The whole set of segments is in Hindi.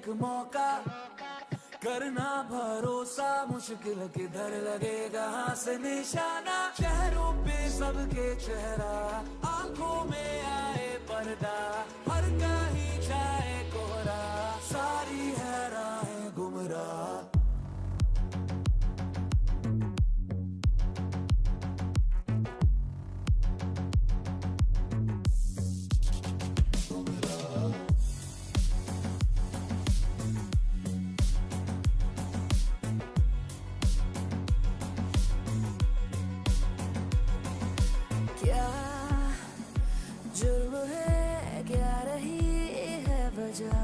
एक मौका, करना भरोसा मुश्किल किधर लगेगा हाथ से निशाना। चेहरों पे सबके चेहरा, आंखों में आए पर्दा, हर कहीं छाए कोहरा, सारी है राहें गुमराह। जुर्म है क्या रही है वजह,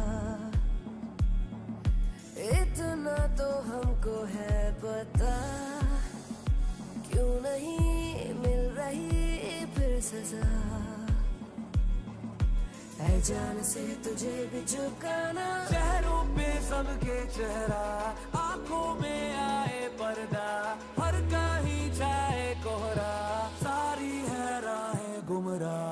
इतना तो हमको है पता, क्यों नहीं मिल रही फिर सजा। है जान से तुझे भी झुकाना, चेहरों पे सबके चेहरा, आंखों में आए पर्दा, हर कहीं छाए कोहरा, सारी है राहें गुमराह।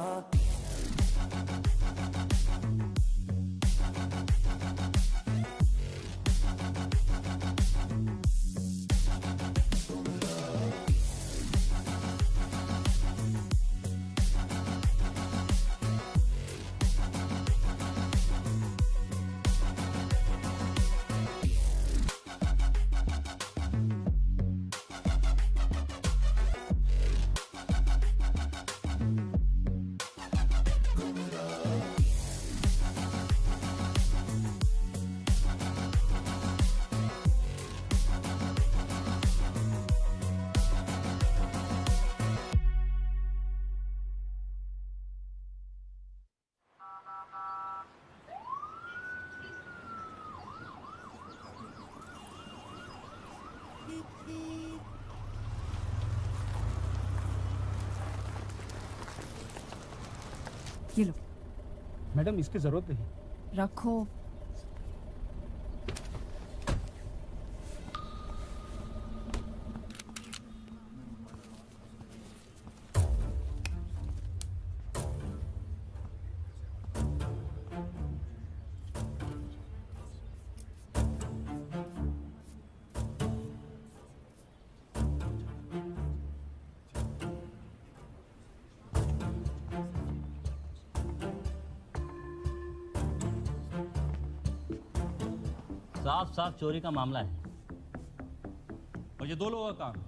ये लो। मैडम इसकी जरूरत नहीं। रखो। साफ साफ चोरी का मामला है और ये दो लोगों का काम है।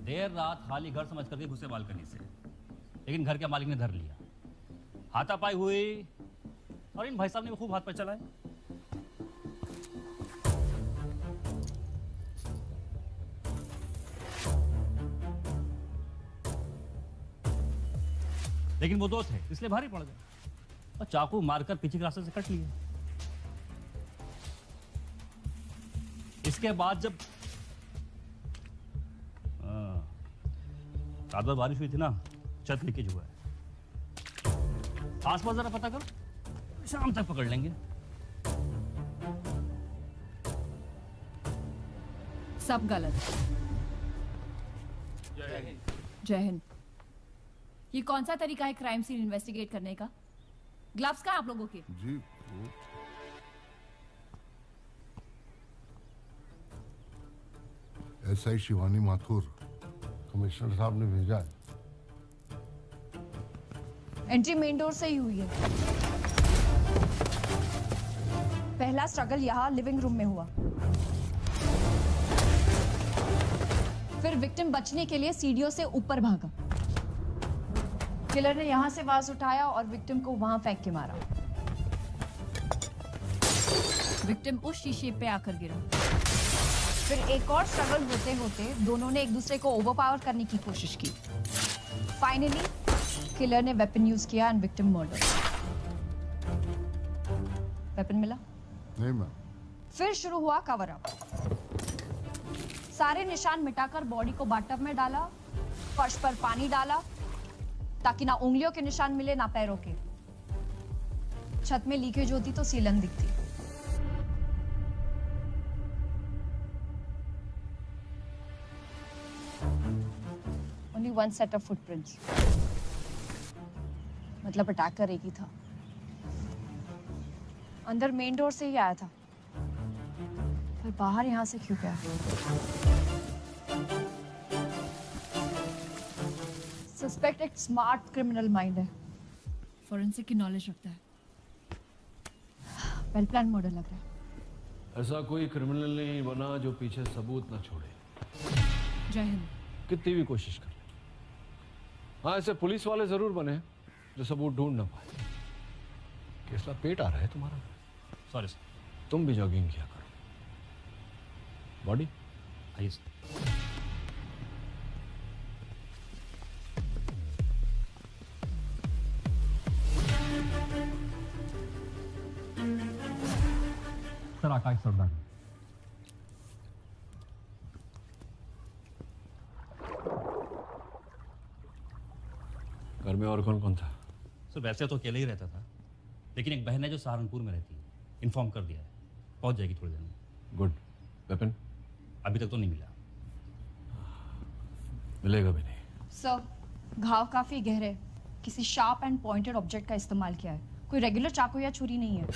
देर रात खाली घर समझ करके घुसे बालकनी से, लेकिन घर के मालिक ने धर लिया। हाथापाई हुई और इन भाई साहब ने खूब हाथ पर चलाए। लेकिन वो दो थे इसलिए भारी पड़ गए और चाकू मारकर पीछे के रास्ते से कट लिए। इसके बाद जब रात भर बारिश हुई थी ना, छत लीकेज हुआ है। आसपास जरा पता करो, शाम तक पकड़ लेंगे। सब गलत। जय हिंद। जय हिंद। ये कौन सा तरीका है क्राइम सीन इन्वेस्टिगेट करने का? ग्लव्स कहाँ आप लोगों के? जी एसआई शिवानी माथुर कमिश्नर साहब ने भेजा है। एंट्री मेन डोर से ही हुई है। पहला स्ट्रगल यहाँ लिविंग रूम में हुआ, फिर विक्टिम बचने के लिए सीढ़ियों से ऊपर भागा। किलर ने यहां से वाज उठाया और विक्टिम को वहां फेंक के मारा। विक्टिम उस शीशे पे आकर गिरा। फिर एक और स्ट्रगल होते होते दोनों ने एक दूसरे को ओवरपावर करने की कोशिश की। फाइनली किलर ने वेपन यूज किया एंड विक्टिम मर्डर। वेपन मिला? नहीं मैम। फिर शुरू हुआ कवर अप। सारे निशान मिटाकर बॉडी को बाथटब में डाला, फर्श पर पानी डाला ताकि ना उंगलियों के निशान मिले ना पैरों के। छत में लीकेज होती तो सीलन दिखती। Only one set of footprints. मतलब अटैकर एक ही था। अंदर मेन डोर से ही आया था, पर बाहर यहाँ से क्यों गया? सस्पेक्ट एक स्मार्ट क्रिमिनल माइंड है, फोरेंसिक की नॉलेज रखता है। वेल प्लान मर्डर लग रहा है। ऐसा कोई क्रिमिनल नहीं बना जो पीछे सबूत ना छोड़े। जय हिंद। कितनी भी कोशिश कर ले। हाँ, ऐसे पुलिस वाले जरूर बने जो सबूत ढूंढ ना पाए। कैसा पेट आ रहा है तुम्हारा? Sorry sir. तुम भी जॉगिंग किया करो। बॉडी आइए सर। सर आकाश सरदार। घर में और कौन कौन था? सर वैसे तो अकेले ही रहता था, लेकिन एक बहन है जो सहारनपुर में रहती है, इन्फॉर्म कर दिया है, पहुंच जाएगी थोड़ी देर में। गुड। वेपन अभी तक तो नहीं मिला। मिलेगा भी नहीं। सर, घाव काफी गहरे, किसी शार्प एंड पॉइंटेड ऑब्जेक्ट का इस्तेमाल किया है, कोई रेगुलर चाकू या छुरी नहीं है।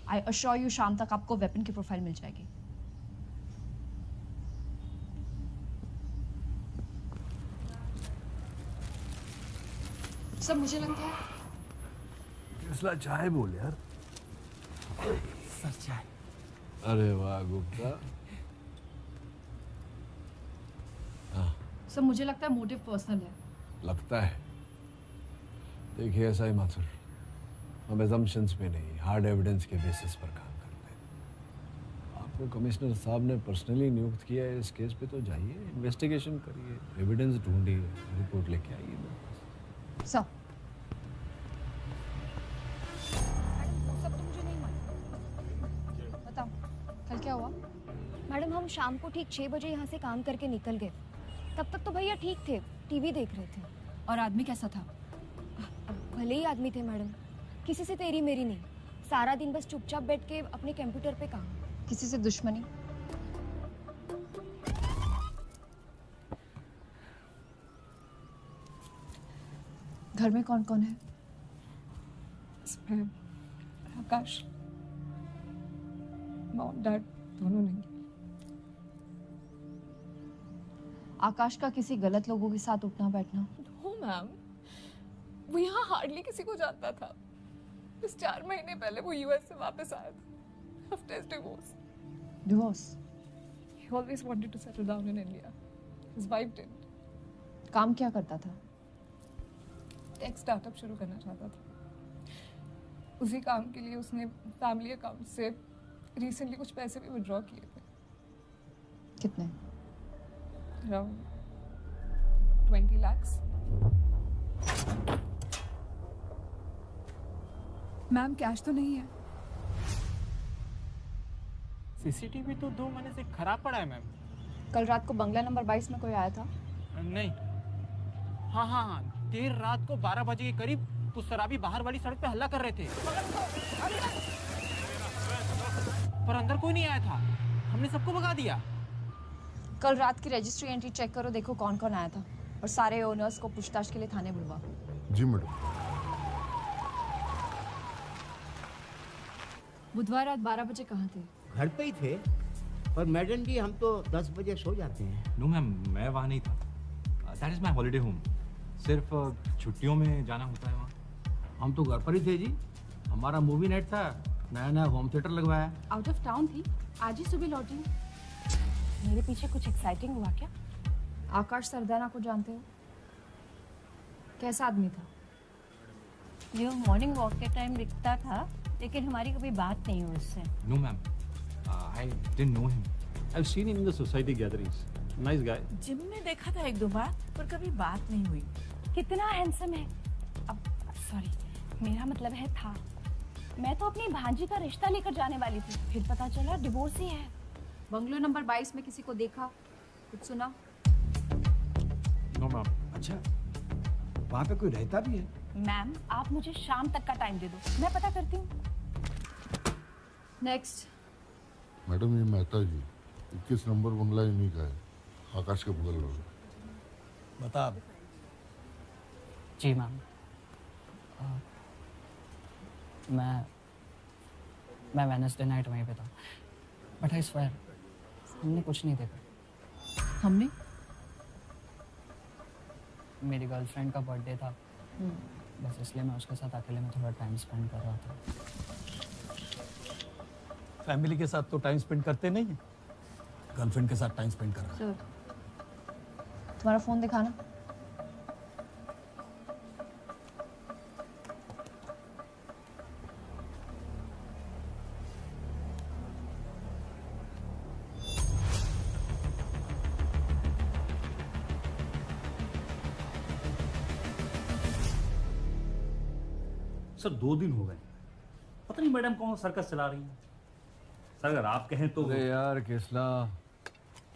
आई अश्योर यू शाम तक आपको वेपन की प्रोफाइल मिल जाएगी। सर मुझे लगता है फैसला चाय बोल यार। सर चाय। अरे वाह गुप्ता। सर मुझे लगता है मोटिव पर्सनल है। लगता है। देखिए ऐसा ही माथुर, हम एजम्पशंस पे नहीं, हार्ड एविडेंस के बेसिस पर काम करते हैं। आपको कमिश्नर साहब ने पर्सनली नियुक्त किया है इस केस पे, तो जाइए, इन्वेस्टिगेशन करिए, एविडेंस ढूंढिए, रिपोर्ट लेके आइए मेरे पास। सर सब तो मुझे नहीं मालूम। बताओ कल क्या हुआ? मैडम हम शाम को ठीक 6 बजे यहाँ से काम करके निकल गए। तब तक तो भैया ठीक थे, टीवी देख रहे थे। और आदमी कैसा था? अब भले ही आदमी थे मैडम, किसी से तेरी मेरी नहीं, सारा दिन बस चुपचाप बैठ के अपने कंप्यूटर पे काम। किसी से दुश्मनी? घर में कौन कौन है? इसमें आकाश, मॉम डैड दोनों नहीं। आकाश का किसी गलत लोगों के साथ उठना बैठना? नो मैम, वो यहाँ हार्डली किसी को जानता था। बस 4 महीने पहले वो यूएस से वापस आया था after his divorce. Divorce? He always wanted to settle down in India. His wife didn't. काम क्या करता था? टेक स्टार्टअप शुरू करना चाहता था। उसी काम के लिए उसने फैमिली अकाउंट से रिसेंटली कुछ पैसे भी विड्रॉ किए थे। कितने? Around 20 lakhs. मैम कैश तो नहीं है। सीसीटीवी तो 2 महीने से खराब पड़ा है मैम। कल रात को बंगला नंबर 22 में कोई आया था? नहीं। हाँ, देर रात को 12 बजे के करीब कुछ शराबी बाहर वाली सड़क पे हल्ला कर रहे थे, पर अंदर कोई नहीं आया था। हमने सबको भगा दिया। कल रात की रजिस्ट्री एंट्री चेक करो, देखो कौन कौन आया था, और सारे ओनर्स को पूछताछ के लिए थाने बुलवा। जी मैडम। बुधवार रात 12 बजे कहाँ थे? घर पे ही थे, पर मैडम जी हम तो 10 बजे सो जाते हैं। नो मैम, मैं वहाँ नहीं था। That is my holiday home. सिर्फ छुट्टियों में जाना होता है वहाँ। हम तो घर पर ही थे जी, हमारा मूवी नाइट था, नया होम थिएटर लगवाया। आउट ऑफ टाउन थी, आज ही सुबह लौटी। मेरे पीछे कुछ एक्साइटिंग हुआ क्या? आकाश सरदाना को जानते हो? कैसा आदमी था? जो मॉर्निंग वॉक के टाइम दिखता था, लेकिन हमारी कभी बात नहीं हुई उससे। No ma'am, I didn't know him. I have seen him in the society gatherings. Nice guy. Gym में देखा था 1-2 बार, पर कभी बात नहीं हुई। कितना हैंडसम है। अब सॉरी, मेरा मतलब है था। मैं तो अपनी भांजी का रिश्ता लेकर जाने वाली थी, फिर पता चला डिवोर्स ही है। बंगलो नंबर 22 में किसी को देखा, कुछ सुना? No ma'am. अच्छा, वहाँ पे कोई रहता भी है? मैम आप मुझे शाम तक का टाइम दे दो, मैं पता करती हूँ। नेक्स्ट। मैडम ये मेहता जी 21 नंबर बंगला इन्हीं का है, आकाश के बगल में। बता। जी मैम, मैं मैं वेडनेसडे नाइट वहीं पे था, बट आई स्वेयर हमने कुछ नहीं देखा। हमने? मेरी गर्लफ्रेंड का बर्थडे था, बस इसलिए मैं उसके साथ अकेले में थोड़ा टाइम स्पेंड कर रहा था। फैमिली के साथ तो टाइम स्पेंड करते नहीं हैं, गर्लफ्रेंड के साथ टाइम स्पेंड कर रहा है। तुम्हारा फोन दिखाना। सर 2 दिन हो गए, पता नहीं मैडम कौन सर्कस चला रही हैं। सर अगर आप कहें तो। अरे यार केसला,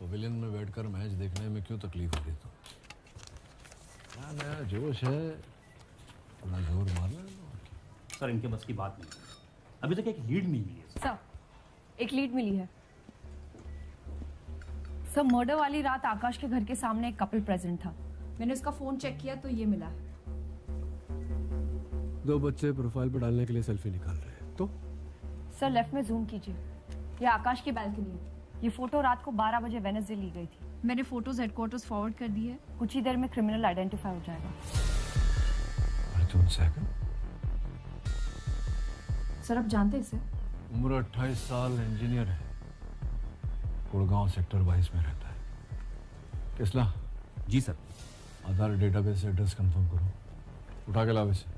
पवेलियन में बैठकर मैच देखने में क्यों तकलीफ हो रही? तो क्या नया जोश है, थोड़ा जोर मार ले। सर इनके बस की बात नहीं, अभी तक एक लीड नहीं मिली है। सर एक लीड मिली है। सर मर्डर वाली रात आकाश के घर के सामने एक कपल प्रेजेंट था। मैंने उसका फोन चेक किया तो ये मिला है। 2 बच्चे प्रोफाइल पर डालने के लिए सेल्फी निकाल रहे हैं तो? सर लेफ्ट में जूम कीजिए, ये आकाश की बैल्कनी है। ये फोटो रात को 12 बजे वेडनेसडे ली गई थी। मैंने फोटोज हेडक्वार्टर्स फॉरवर्ड कर दी है, कुछ ही देर में क्रिमिनल आइडेंटिफाई हो जाएगा। अर्जुन सहगल? सर आप जानते हैं इसे? उम्र 28 साल, इंजीनियर है, गुड़गांव सेक्टर 22 में रहता है। केसला? जी सर। आधार डेटाबेस से एड्रेस कंफर्म करो, उठा के लाओ इसे,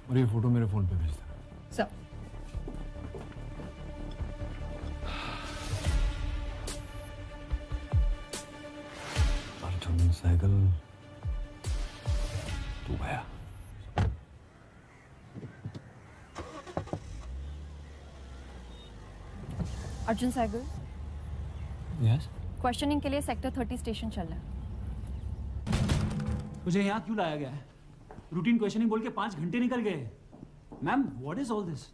और ये फोटो मेरे फोन पे भेज देना। सर अर्जुन सहगल तू गया। अर्जुन सहगल? यस। क्वेश्चनिंग के लिए सेक्टर 30 स्टेशन चल रहा है। मुझे यहाँ क्यों लाया गया है? रूटीन क्वेश्चनिंग बोल के 5 घंटे निकल गए। Ma'am what is all this?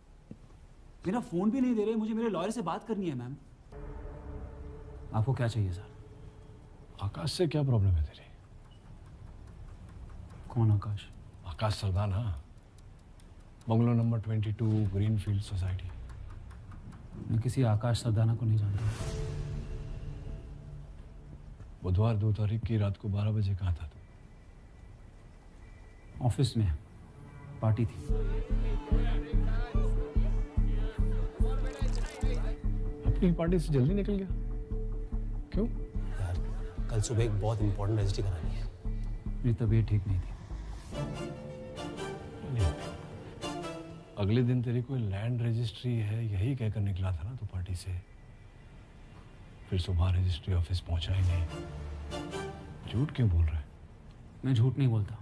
मेरा फोन भी नहीं दे रहे, मुझे मेरे लॉयर से बात करनी है। मैम आपको क्या चाहिए सर? आकाश से क्या प्रॉब्लम है तेरी? कौन Akash? Akash Sardana, bungalow number 22, Greenfield society. मैं किसी आकाश सरदाना को नहीं जानता। बुधवार 2 तारीख की रात को 12 बजे कहाँ था तू? ऑफिस में पार्टी थी। अपनी पार्टी से जल्दी निकल गया क्यों? यार कल सुबह एक बहुत इंपॉर्टेंट रजिस्ट्री करानी है। मेरी तबीयत ठीक नहीं थी। अगले दिन तेरी कोई लैंड रजिस्ट्री है यही कहकर निकला था ना तू पार्टी से, फिर सुबह रजिस्ट्री ऑफिस पहुंचा ही नहीं। झूठ क्यों बोल रहा है? मैं झूठ नहीं बोलता,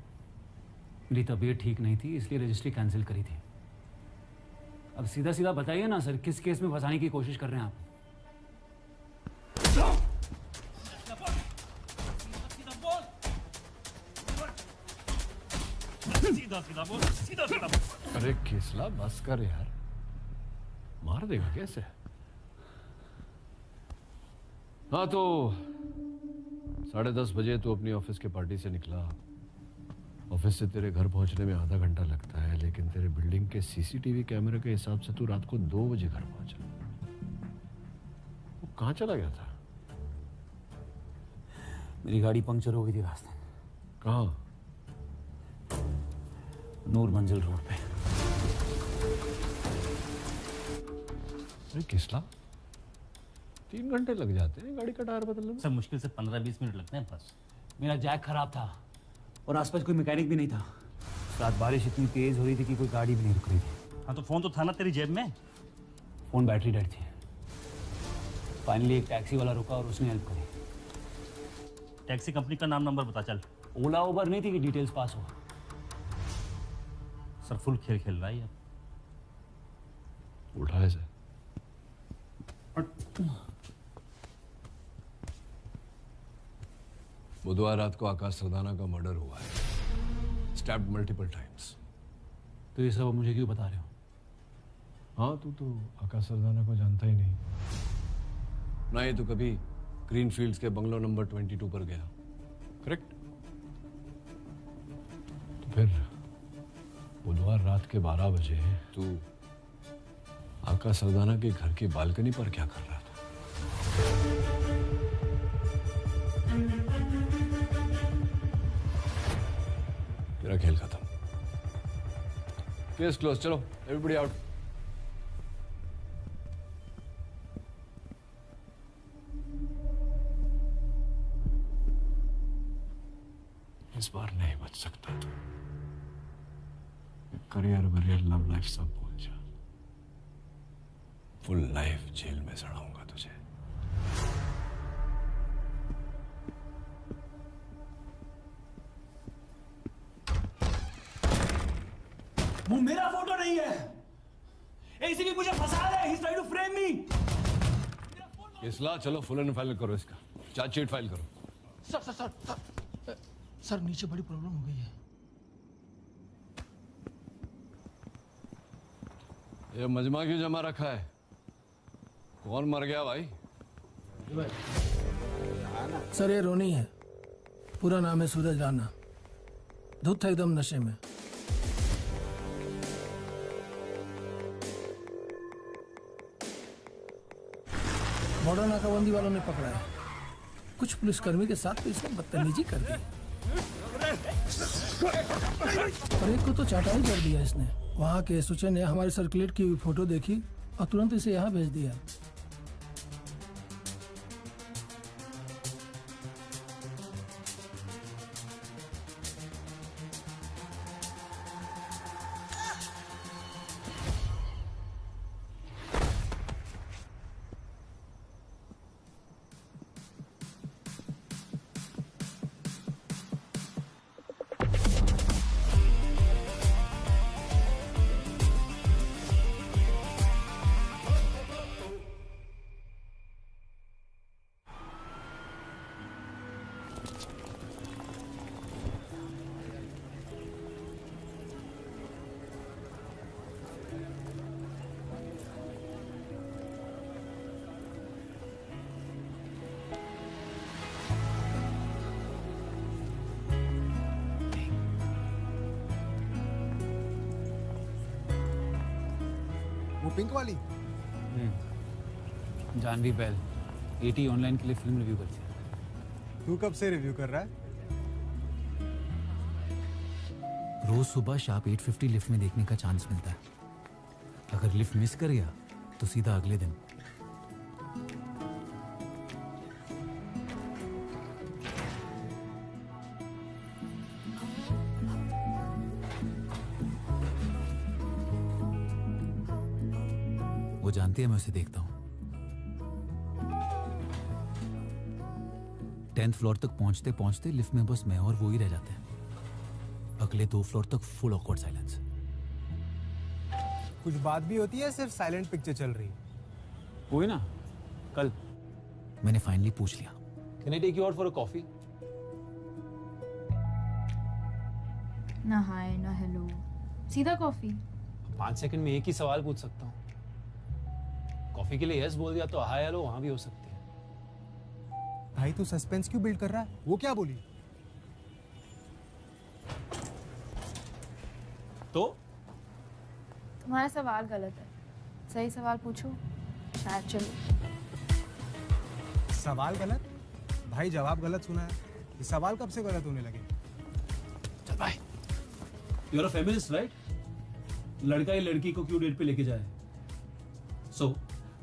मेरी तबीयत ठीक नहीं थी इसलिए रजिस्ट्री कैंसिल करी थी। अब सीधा सीधा बताइए ना सर, किस केस में फंसाने की कोशिश कर रहे हैं आप? सीधा बोल, सीधा बोल। अरे केसला बस कर यार, मार देगा कैसे? हाँ तो 10:30 बजे तू अपनी ऑफिस के पार्टी से निकला। ऑफिस से तेरे घर पहुंचने में आधा घंटा लगता है, लेकिन तेरे बिल्डिंग के सीसीटीवी कैमरे के हिसाब से तू रात को 2 बजे घर पहुंचा। वो कहाँ चला गया था? मेरी गाड़ी पंक्चर हो गई थी रास्ते में। कहाँ? नूर मंजिल रोड पे। अरे किसला 3 घंटे लग जाते हैं गाड़ी का टायर बदलने में? सर मुश्किल से 15-20 मिनट लगते हैं बस। मेरा जैक खराब था और आसपास कोई मैकेनिक भी नहीं था। रात बारिश इतनी तेज हो रही थी कि कोई गाड़ी भी नहीं रुक रही थी। हाँ तो फोन तो था ना तेरी जेब में? फोन बैटरी डेड थी। फाइनली एक टैक्सी वाला रुका और उसने हेल्प करी। टैक्सी कंपनी का नाम नंबर बता चल। ओला उबर नहीं थी कि डिटेल्स पास हो। सर फुल खेल खेल रहा है यार। उठाए से बुधवार रात को आकाश सरदाना का मर्डर हुआ है, स्टैब्ड मल्टीपल टाइम्स। तो ये सब मुझे क्यों बता रहे हो? हाँ तू तो आकाश सरदाना को जानता ही नहीं ना। ये तो कभी ग्रीनफील्ड्स के बंगलो नंबर 22 पर गया, करेक्ट? तो फिर बुधवार रात के 12 बजे तू आकाश सरदाना के घर की बालकनी पर क्या कर रहा था? मेरा खेल खत्म। Case close. चलो एवरीबॉडी आउट। इस बार नहीं बच सकता तू। करियर वरियर लव लाइफ सब भूल जा। फुल लाइफ जेल में सड़ाऊंगा तुझे। वो मेरा फोटो नहीं है। एसीपी मुझे फंसा रहा है। He's trying to frame me. इसला चलो फुल एंड फाइल करो इसका। चार्जशीट फाइल करो। Sir sir sir sir sir नीचे बड़ी प्रॉब्लम हो गई है। ये मजमा क्यों जमा रखा है? कौन मर गया भाई? सर ये रोनी है। पूरा नाम है सूरज राणा। धुत था एकदम नशे में। बॉर्डर नाकाबंदी वालों ने पकड़ा है। कुछ पुलिसकर्मी के साथ इसने बदतमीजी कर दी और एक को तो चाटा ही कर दिया इसने। वहाँ के एसोचे ने हमारी सर्कुलेट की हुई फोटो देखी और तुरंत इसे यहाँ भेज दिया। वो पिंक वाली? जानवी बैल एटी ऑनलाइन के लिए फिल्म रिव्यू करती है। तू कब से रिव्यू कर रहा है? रोज सुबह शार्प 8:50 लिफ्ट में देखने का चांस मिलता है। अगर लिफ्ट मिस कर गया तो सीधा अगले दिन। वो जानती है मैं उसे देखता हूं। 10th फ्लोर तक पहुंचते पहुंचते लिफ्ट में बस मैं और वो ही रह जाते हैं। अगले 2 फ्लोर तक फुल ऑकवर्ड साइलेंस। कुछ बात भी होती है, सिर्फ साइलेंट पिक्चर चल रही? हुई ना कल। मैंने फाइनली पूछ लिया। Can I take you out for a coffee? ना हाय ना हेलो, सीधा कॉफी। 5 सेकंड में एक ही सवाल पूछ सकता हूँ। कॉफी के लिए यस बोल दिया तो हाय हेलो वहां भी हो सकती है। भाई तू सस्पेंस क्यों बिल्ड कर रहा है? वो क्या बोली? तो तुम्हारा सवाल गलत है। सही सवाल पूछो शायद चलो। सवाल गलत? भाई जवाब गलत सुना है। ये सवाल कब से गलत होने लगे? चल भाई। You are a feminist right? लड़का ही लड़की को क्यों डेट पे लेके जाए? So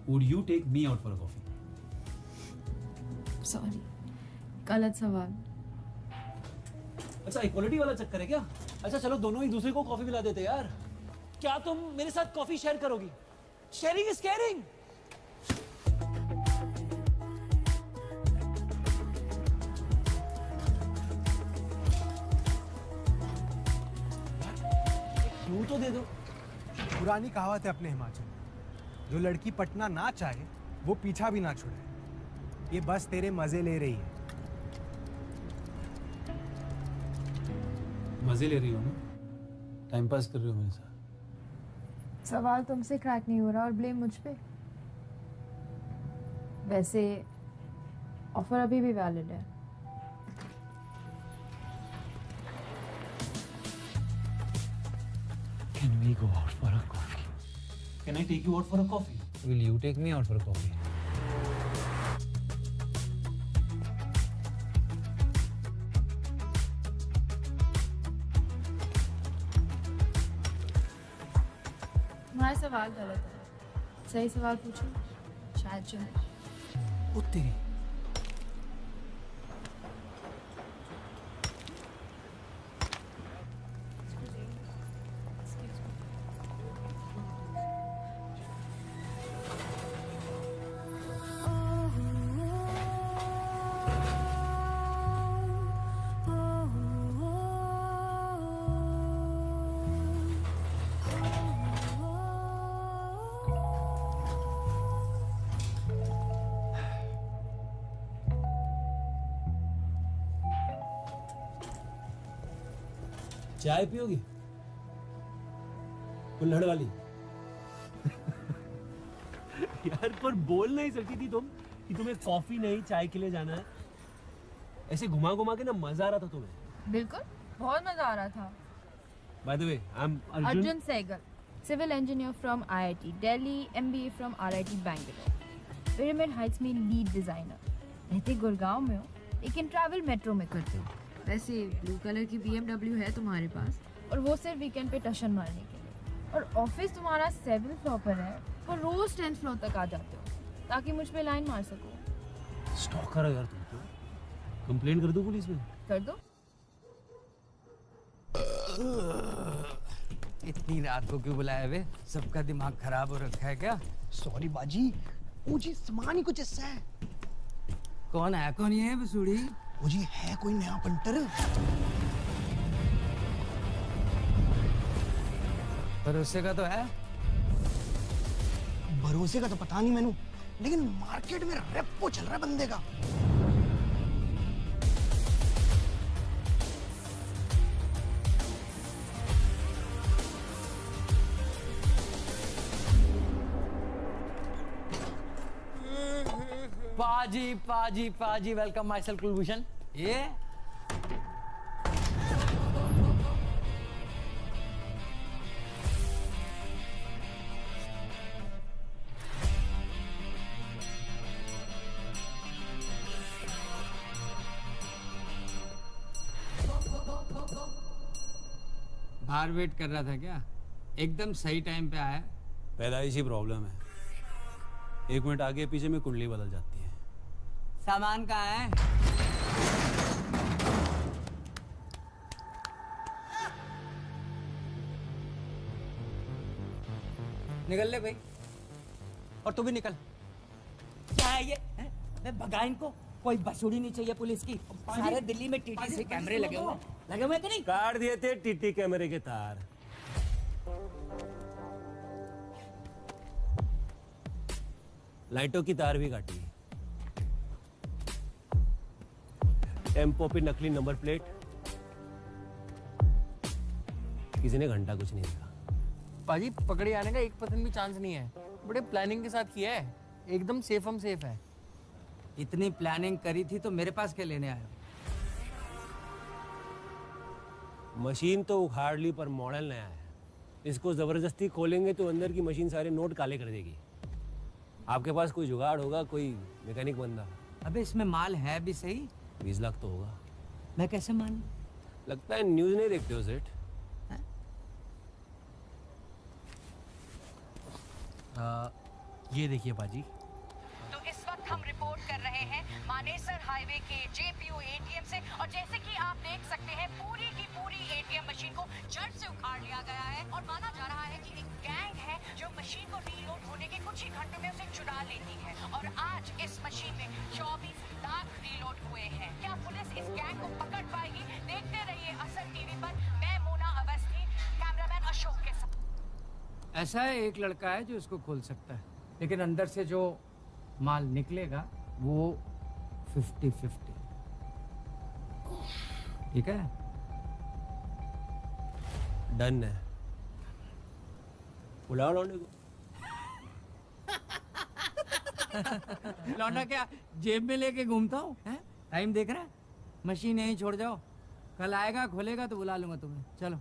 would you take me out for a coffee? Sorry, गलत सवाल। अच्छा इक्वालिटी वाला चक्कर है क्या? अच्छा चलो दोनों ही दूसरे को कॉफी पिला देते यार। क्या तुम मेरे साथ कॉफी शेयर करोगी? Sharing is caring. क्यों तो दे दो। पुरानी कहावत है अपने हिमाचल, जो लड़की पटना ना चाहे वो पीछा भी ना छुड़े। ये बस तेरे मजे ले रही है। मजे ले रही हो ना? टाइम पास कर रही हो मेरे साथ। सवाल तुमसे क्रैक नहीं हो रहा और ब्लेम मुझ पे। वैसे ऑफर अभी भी वैलिड है। Can we go out for a coffee? Can I take you out for a coffee? Will you take me out for a coffee? तुम्हारा सवाल गलत है, सही सवाल पूछो, शायद चुने। ओ तेरी। चाय पियोगी? कुल्हड़ वाली? यार पर बोल नहीं सकती थी तुम कि तुम्हें कॉफी नहीं चाय के लिए जाना है? ऐसे घुमा घुमा के ना मजा आ रहा था तुम्हें। बिल्कुल, बहुत मजा आ रहा था। By the way, I'm Arjun Sehgal, civil engineer from IIT Delhi, MBA from RIT Bangalore, Pyramid Heights में lead designer। रहते गुड़गांव में हो, लेकिन ट्रैवल मेट्रो में करते हो। वैसे ब्लू कलर की BMW है तुम्हारे पास, और वो सिर्फ वीकेंड पे टशन मारने के लिए। और ऑफिस तुम्हारा 7th फ्लोर पर है, और रोज 10th फ्लोर तक आ जाते हो ताकि मुझ पे लाइन मार सको। स्टॉकर है यार तुम तो। कंप्लेंट कर दो पुलिस में? कर दो। इतनी रात को क्यों बुलाया वे? सबका दिमाग खराब हो रखा है क्या? सॉरी बाजी, मुझे सामान ही कुछ ऐसा है। कौन है? कौन ये है बसूड़ी? मुझे है कोई नया पंटर। भरोसे का तो है। भरोसे का तो पता नहीं मैनू, लेकिन मार्केट में रेपो चल रहा है बंदे का। पाजी पाजी पाजी, वेलकम माय सेल्फ कुलभूषण। ये बाहर वेट कर रहा था क्या? एकदम सही टाइम पे आया। पैदाइशी प्रॉब्लम है, 1 मिनट आगे पीछे में कुंडली बदल जाती है। सामान कहाँ है? निकल ले भाई, और तू भी निकल। क्या है ये? मैं भगा इनको। कोई बसूड़ी नहीं चाहिए पुलिस की। सारे दिल्ली में टीटी कैमरे लगे हुए कि नहीं? काट दिए थे टीटी कैमरे के तार। लाइटों की तार भी काटी। टेम्पो पे नकली नंबर प्लेट, किसी ने घंटा कुछ नहीं दिया। पाजी पकड़े आने का 1% भी चांस नहीं है। बड़े प्लानिंग के साथ किया है, एकदम सेफ हम सेफ है। इतनी प्लानिंग करी थी तो मेरे पास क्या लेने आए? मशीन तो उखाड़ ली पर मॉडल नया है। इसको जबरदस्ती खोलेंगे तो अंदर की मशीन सारे नोट काले कर देगी। आपके पास कोई जुगाड़ होगा, कोई मैकेनिक बंदा? अबे इसमें माल है भी सही। 20 लाख तो होगा। मैं कैसे मानूं? लगता है न्यूज़ नहीं देखते हो सेठ। ये देखिए बाजी। तो इस वक्त हम रिपोर्ट कर रहे हैं मानेसर हाईवे के जेपीओ एटीएम से, और जैसे कि आप देख सकते हैं पूरी की पूरी एटीएम मशीन को जड़ से उखाड़ लिया गया है। और माना जा रहा है कि एक गैंग है जो मशीन को रीलोड होने के कुछ ही घंटों में उसे चुरा लेती है। और आज इस मशीन में 24 लाख रीलोड हुए हैं। क्या पुलिस इस गैंग को पकड़ पाएगी? देखते रहिए असर टीवी पर। मैं मोना अवस्थी, कैमरामैन अशोक के साथ। ऐसा है, एक लड़का है जो इसको खोल सकता है, लेकिन अंदर से जो माल निकलेगा वो 50-50। ठीक है? डन है। बुलाओ लौंडे को। लौंडा क्या जेब में लेके घूमता हूँ? टाइम देख रहा है? मशीन यहीं छोड़ जाओ, कल आएगा खोलेगा तो बुला लूंगा तुम्हें। चलो।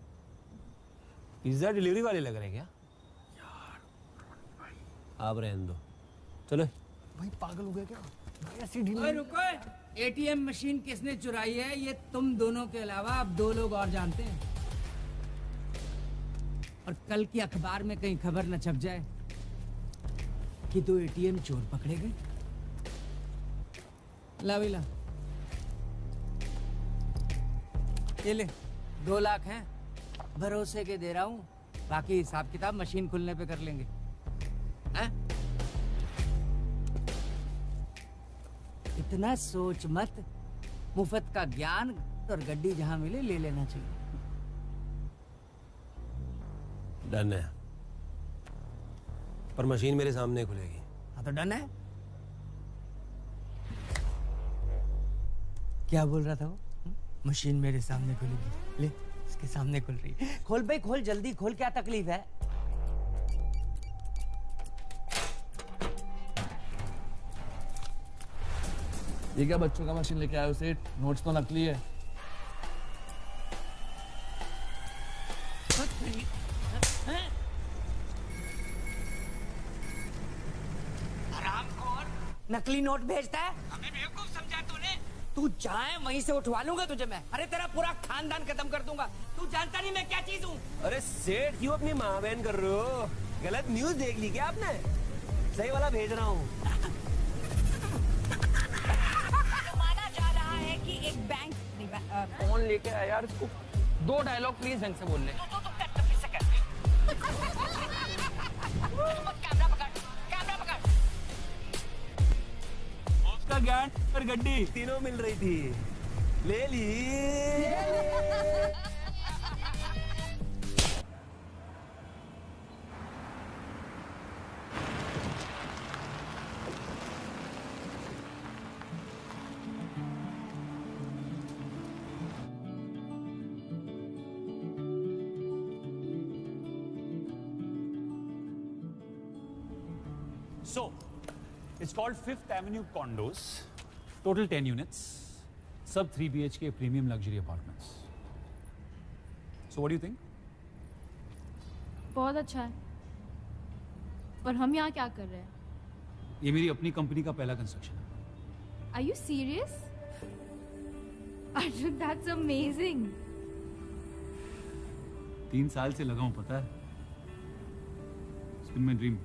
पिज्जा डिलीवरी वाले लग रहे हैं क्या? आप रहने दो, चलो। भाई पागल हो गया क्या? ऐसी ओए रुको, एटीएम मशीन किसने चुराई है ये तुम दोनों के अलावा अब 2 लोग और जानते हैं। और कल की अखबार में कहीं खबर न छप जाए कि 2 एटीएम चोर पकड़े गए। ला भी ला, ये ले 2 लाख हैं, भरोसे के दे रहा हूँ, बाकी हिसाब किताब मशीन खुलने पे कर लेंगे। हैं? इतना सोच मत, मुफ्त का ज्ञान और गड्डी जहां मिले ले लेना चाहिए। डन है, पर मशीन मेरे सामने खुलेगी। हाँ तो डन है। क्या बोल रहा था वो? मशीन मेरे सामने खुलेगी, ले इसके सामने खुल रही है। खोल भाई खोल, जल्दी खोल, क्या तकलीफ है? ये क्या बच्चों का मशीन लेके आए हो सेठ? नोट्स तो नकली है। नकली नोट भेजता है? हमें बेवकूफ समझा तूने? तू चाहे वहीं से उठवा लूंगा तुझे मैं। अरे तेरा पूरा खानदान खत्म कर दूंगा। तू जानता नहीं मैं क्या चीज हूँ। अरे सेठ क्यों अपनी माँ बहन कर रहे हो? गलत न्यूज देख ली क्या आपने? सही वाला भेज रहा हूँ। माना जा रहा है कि एक बैंक फोन लेके आया यार, इसको 2 डायलॉग प्लीज ढंग से बोल ले। कैमरा पकड़, कैमरा पकड़। उसका ज्ञान पर गड्डी तीनों मिल रही थी, ले ली। So, it's called Fifth Avenue Condos. Total 10 units. Sub 3 BHK premium luxury apartments. So, what do you think? बहुत अच्छा है, पर हम यहाँ क्या कर रहे हैं? ये मेरी अपनी कंपनी का पहला कंस्ट्रक्शन है। Are you serious? Arjun, that's amazing. 3 साल से लगा हूँ, पता है? It's been my dream.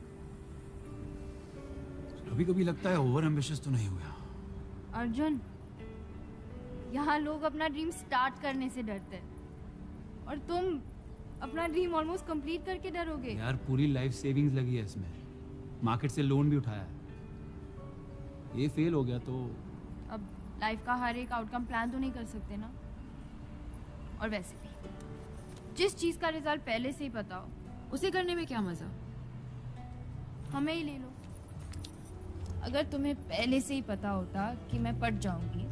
कभी कभी लगता है ओवर एम्बिशियस तो नहीं हुआ। अर्जुन, यहाँ लोग अपना ड्रीम स्टार्ट करने से डरते हैं और तुम अपना ड्रीम ऑलमोस्ट कंप्लीट करके डरोगे। यार पूरी लाइफ सेविंग्स लगी है इसमें, मार्केट से लोन भी उठाया है। ये फेल हो गया तो अब लाइफ का हर एक आउटकम प्लान तो नहीं कर सकते ना। और वैसे भी जिस चीज का रिजल्ट पहले से ही पता हो उसे करने में क्या मजा। हमें ही ले लो, अगर तुम्हें पहले से ही पता होता कि मैं पट जाऊंगी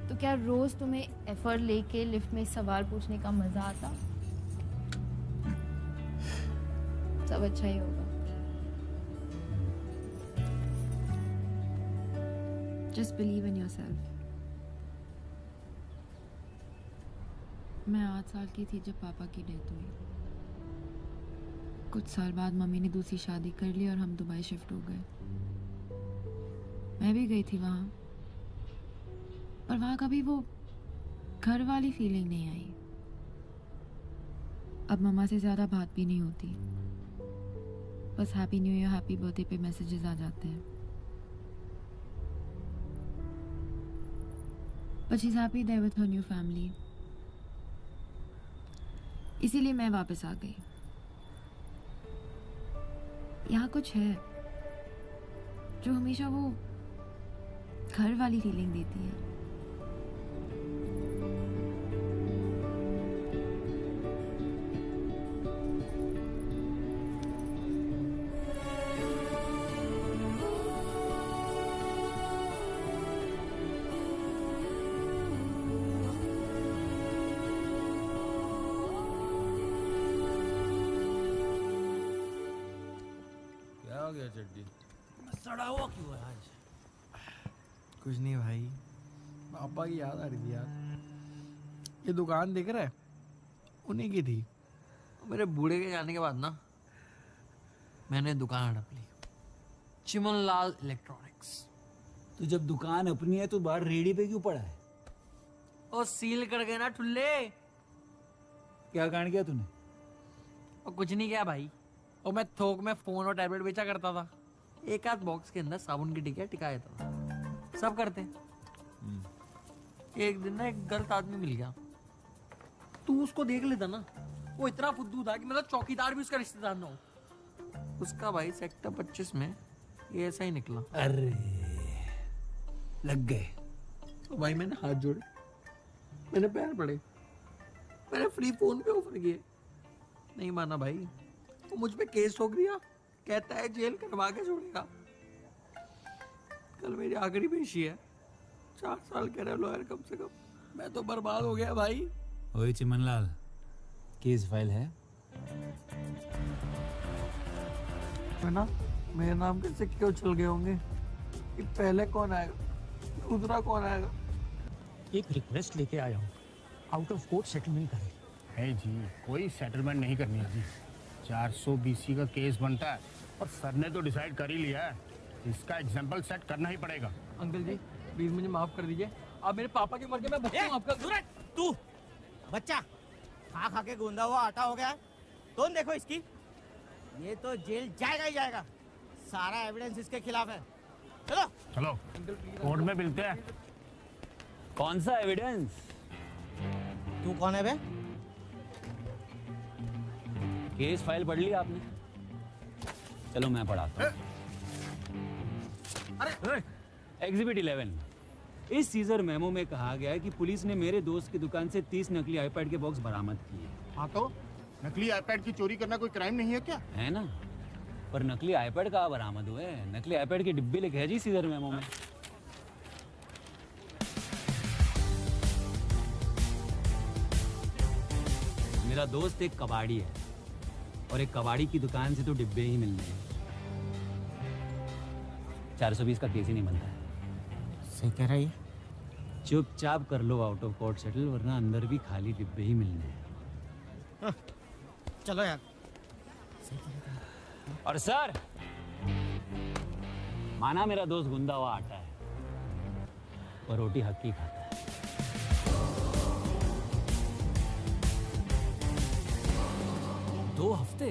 तो क्या रोज तुम्हें एफर्ट लेके लिफ्ट में सवाल पूछने का मजा आता? सब अच्छा ही होगा। Just believe in yourself. मैं 8 साल की थी जब पापा की डेथ हुई। कुछ साल बाद मम्मी ने दूसरी शादी कर ली और हम दुबई शिफ्ट हो गए। मैं भी गई थी वहाँ, पर वहाँ कभी वो घर वाली फीलिंग नहीं आई। अब मम्मा से ज़्यादा बात भी नहीं होती, बस happy new year happy birthday पे मैसेजेस आ जाते हैं। But she's happy there with her new family. इसीलिए मैं वापस आ गई। यहाँ कुछ है जो हमेशा वो घर वाली फीलिंग देती है। क्या हो गया चड्डी? सड़ा हुआ क्यों है आज? कुछ नहीं भाई, पापा की याद आ रही थी यार। ये दुकान दिख रहा है, उन्हीं की थी। मेरे बूढ़े के जाने के बाद ना मैंने दुकान हड़प ली। चिमनलाल इलेक्ट्रॉनिक्स। तू जब दुकान अपनी है तो बाहर रेडी पे क्यों पड़ा है? और सील कर गए ना ठुल्ले। क्या कांड किया तूने? और कुछ नहीं किया भाई। और मैं थोक में फोन और टैबलेट बेचा करता था। एक आध बॉक्स के अंदर साबुन की टिकिया टिका देता था। सब करते। एक दिन ना एक गलत आदमी मिल गया। तू उसको देख लेता ना, वो इतना फुद्दू था कि मतलब चौकीदार भी उसका रिश्तेदार ना हो। उसका भाई सेक्टर 25 में ये ऐसा ही निकला। अरे लग गए। तो भाई मैंने हाथ जोड़े, मैंने पैर पड़े, मैंने फ्री फोन पे ऑफर किए, नहीं माना भाई। वो मुझ पे केस ठोक दिया, कहता है जेल करवा के छोड़ेगा। कल मेरी आखिरी पेशी है, 4 साल कह रहे लॉयर कम से कम। मैं तो बर्बाद हो गया भाई। ओए चिमनलाल, केस फाइल है? है ना, मेरे नाम के सिक्के उछल गए होंगे कि पहले कौन आएगा, दूसरा कौन आएगा। एक रिक्वेस्ट लेके आया हूँ, आउट ऑफ कोर्ट सेटलमेंट करें। है जी, कोई सेटलमेंट नहीं करनी है जी। 420 का केस बनता है और सर ने तो डिसाइड कर ही लिया है, इसका एग्जाम्पल सेट करना ही पड़ेगा। अंकल जी प्लीज मुझे माफ कर दीजिए। आप मेरे पापा के मर के मैं बच्चा हूं आपका। तू बच्चा खा खा के गूंदा हुआ आटा हो गया। तुम देखो इसकी, ये तो जेल जाएगा ही जाएगा। सारा एविडेंस इसके खिलाफ है। चलो चलो कोर्ट में मिलते हैं। कौन सा एविडेंस? तू कौन है बे? केस फाइल पढ़ ली आपने? चलो मैं पढ़ाता हूँ। एग्जिबिट 11, इस सीजर मेमो में कहा गया है कि पुलिस ने मेरे दोस्त की दुकान से 30 नकली आईपैड के बॉक्स बरामद किए। हाँ तो नकली आईपैड की चोरी करना कोई क्राइम नहीं है क्या? है ना, पर नकली आईपैड कहाँ बरामद हुए? नकली आईपैड के डिब्बे लिखे हैं जी सीजर मेमो में। मेरा दोस्त एक कबाड़ी है और एक कबाड़ी की दुकान से तो डिब्बे ही मिलने हैं। 420 का केस ही नहीं बनता है। सही कह रही है। चुपचाप कर लो आउट ऑफ कोर्ट सेटल, वरना अंदर भी खाली डिब्बे ही मिलने हैं। चलो यार। और सर, माना मेरा दोस्त गुंदा हुआ आटा है, पर रोटी हक्की खाता है। 2 हफ्ते?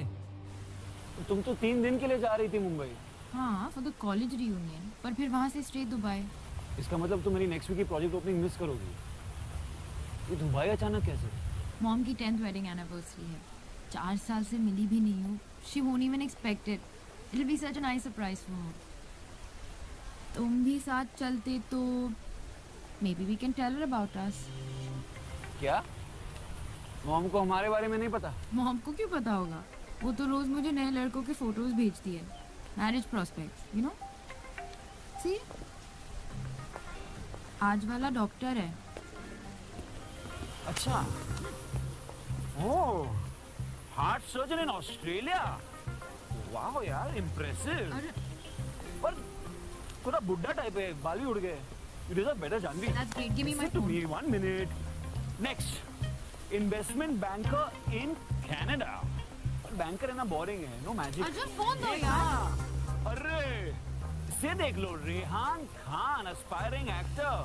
तो तुम तो 3 दिन के लिए जा रही थी मुंबई। हाँ, फॉर द कॉलेज रियूनियन, पर फिर वहाँ से स्ट्रेट दुबई। इसका मतलब तुम मेरी नेक्स्ट वीक की प्रोजेक्ट ओपनिंग मिस करोगी। ये दुबई अचानक कैसे? मॉम की 10th वेडिंग एनिवर्सरी है। 4 साल से मिली भी नहीं हूँ। She won't even expected. It will be such a nice surprise for her. तुम भी साथ चलते तो maybe we can tell her about us. क्या? मॉम को हमारे बारे में नहीं पता? मॉम को क्यों पता होगा? वो तो रोज मुझे नए लड़कों के फोटोज भेजती है। Marriage prospects, you know. See, आज वाला डॉक्टर है। अच्छा, oh, heart surgeon in Australia. वाह यार, इम्प्रेसिव। पर थोड़ा बुड्ढा टाइप है, बाल भी उड़ गए। You deserve better, Janvi. That's great. Give me my Listen to phone. me, 1 minute. Next, investment banker in Canada. Banker है ना, बोरिंग है, नो मैजिक। अच्छा फोन दो यार। अरे इसे देख लो, Rehan Khan, aspiring actor,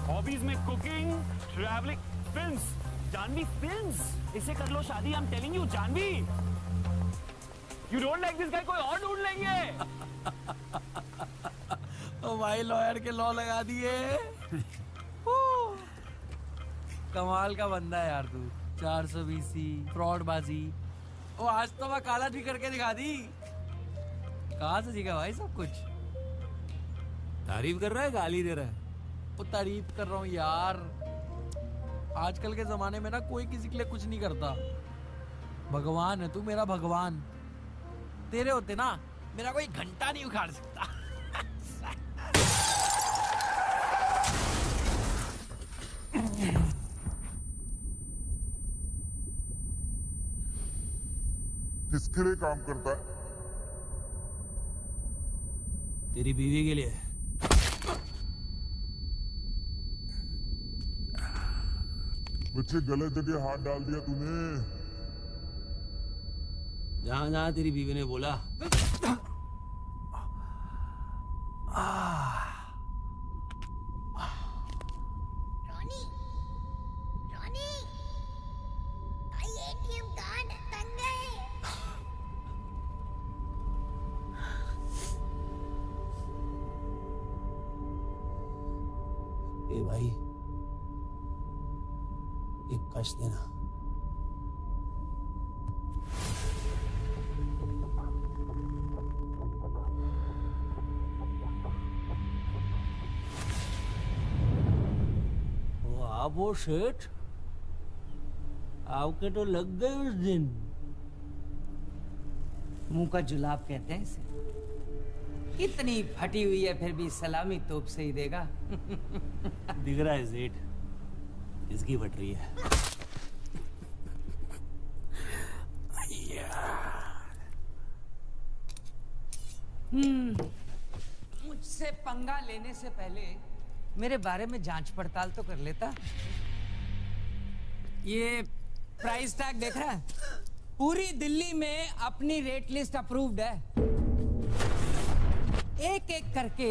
hobbies में cooking, travelling, films. Janvi films, इसे कर लो शादी। I am telling you Janvi. You don't like this guy, कोई और ढूंढ लेंगे। ओ भाई, लॉयर के लॉ लगा दिए। कमाल का बंदा है यार तू। 420, फ्रॉडबाजी। ओ आज तो मैं काला भी करके दिखा दी। कहाँ से सीखा भाई सब कुछ? तारीफ कर रहा है, गाली दे रहा है? वो तारीफ कर रहा हूँ यार। आजकल के जमाने में ना कोई किसी के लिए कुछ नहीं करता। भगवान है तू, मेरा भगवान। तेरे होते ना मेरा कोई घंटा नहीं उखाड़ सकता। किसके लिए काम करता है? तेरी बीवी के लिए। बच्चे गलत जगह हाथ डाल दिया तूने। जहां जहां तेरी बीवी ने बोला रोनी, रोनी, भाई एटीएम कार्ड बन गए। ए भाई, एक कश देना। वो सेठ, आपके तो लग गए उस दिन। मुंह का जुलाब कहते हैं इसे। इतनी फटी हुई है फिर भी सलामी तोप से ही देगा। दिख रहा है सेठ, इसकी फट रही है। मुझसे पंगा लेने से पहले मेरे बारे में जांच पड़ताल तो कर लेता। ये प्राइस टैग देख रहा है? पूरी दिल्ली में अपनी रेट लिस्ट अप्रूव्ड है। एक एक करके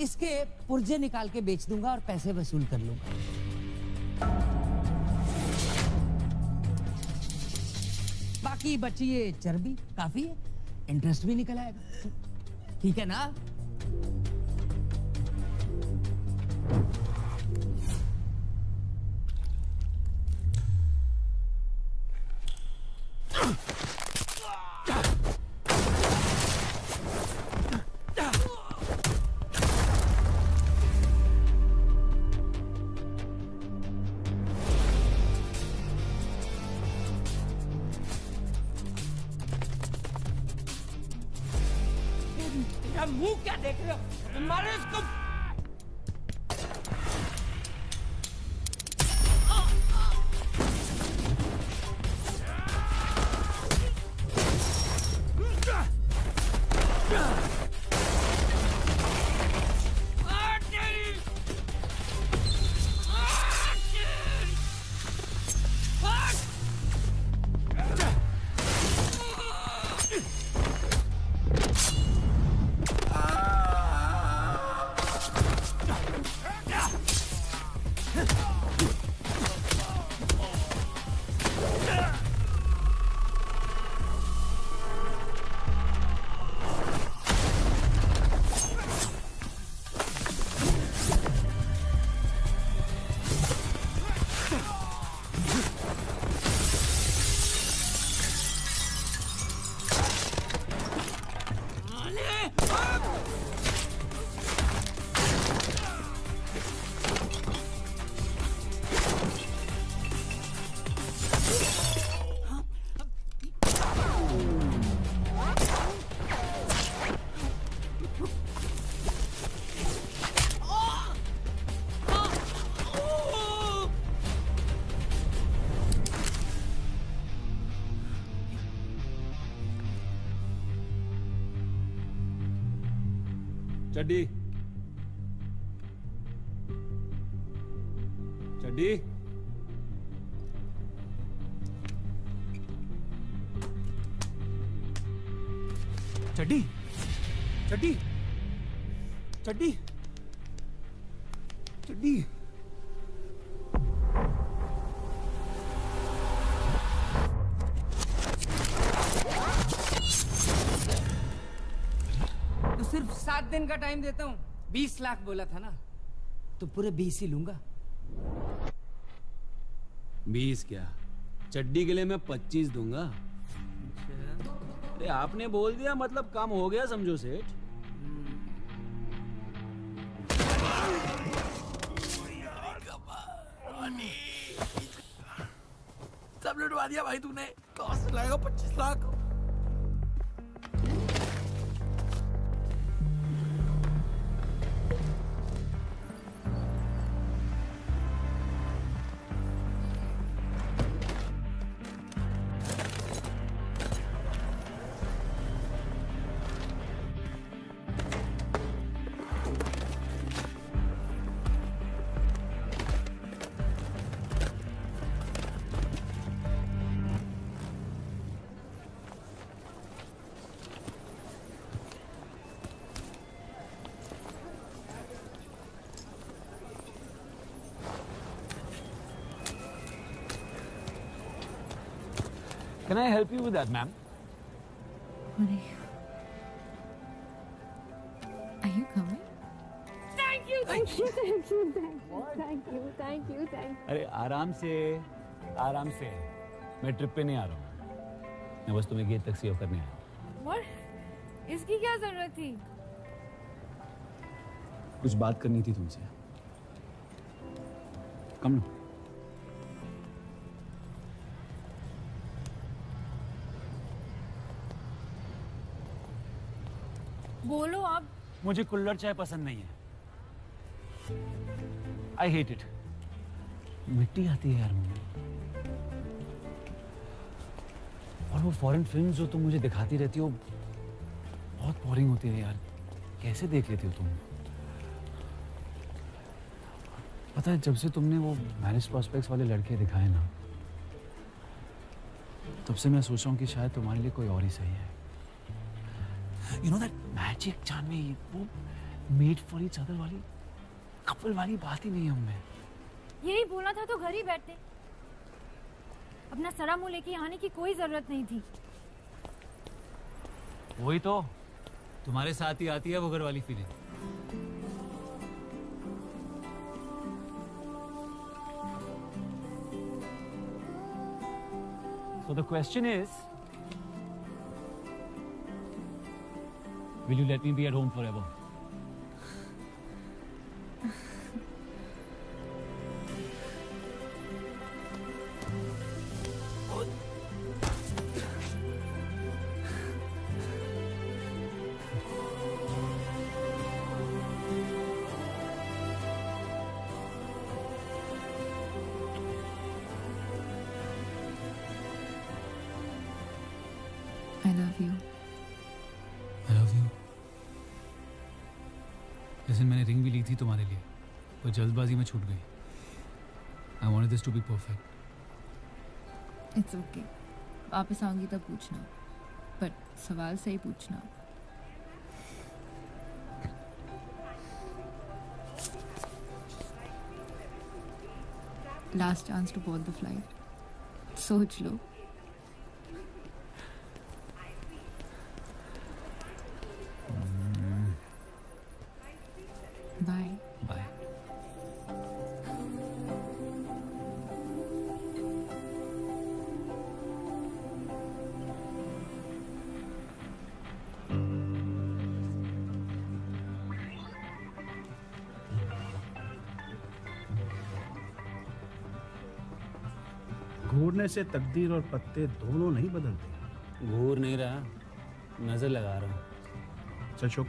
इसके पुर्जे निकाल के बेच दूंगा और पैसे वसूल कर लूंगा। बाकी बची ये चर्बी काफी है, इंटरेस्ट भी निकल आएगा। ठीक है ना? मुंह क्या देख रहे हो? मारो इसको। चड्डी, चड्डी, चड्डी, चड्डी, चड्डी, चड्डी। तो सिर्फ 7 दिन का टाइम देता हूँ। 20 लाख बोला था ना, तो पूरे 20 ही लूंगा। 20 क्या, चड्डी के लिए मैं 25 दूंगा। अरे आपने बोल दिया मतलब काम हो गया समझो सेठ। सब लुटवा दिया भाई तूने। कॉस्ट लगेगा 25 lakh. Can I help you with that, ma'am? Are you coming? Thank you, thank you, thank you, thank you, thank you, thank you, thank you. अरे आराम से मैं ट्रिप पे नहीं आ रहा हूँ, मैं बस तुम्हें गेट तक सेव करने आया हूँ। What? इसकी क्या जरूरत थी? कुछ बात करनी थी तुमसे। कम लो। बोलो आप। मुझे कुल्हड़ चाय पसंद नहीं है। I hate it. मिट्टी आती है यार मुझे। और वो फॉरेन फिल्म्स जो तुम मुझे दिखाती रहती हो बहुत बोरिंग होती है यार। कैसे देख लेती हो तुम? पता है जब से तुमने वो मैरिज प्रॉस्पेक्ट्स वाले लड़के दिखाए ना, तब से मैं सोच रहा हूँ कि शायद तुम्हारे लिए कोई और ही सही है। You know that magic Janvi, वो made for each other वाली कपल वाली बात ही नहीं है उनमें। यही बोलना था तो घर ही बैठते। अपना सरा मुंह लेके आने की कोई जरूरत नहीं थी। वही तो तुम्हारे साथ ही आती है वो घर वाली feeling. So the question is, will you let me be at home forever? I love you. I love you. जैसे मैंने रिंग भी ली थी तुम्हारे लिए, पर जल्दबाजी में छूट गई। I wanted this to be perfect. It's okay. वापस आऊंगी तब पूछना, पर सवाल सही पूछना। Last chance to board the flight. सोच लो। Bye. Bye. घूरने से तकदीर और पत्ते दोनों नहीं बदलते। घूर नहीं रहा, नजर लगा रहा हूँ। चल शुक।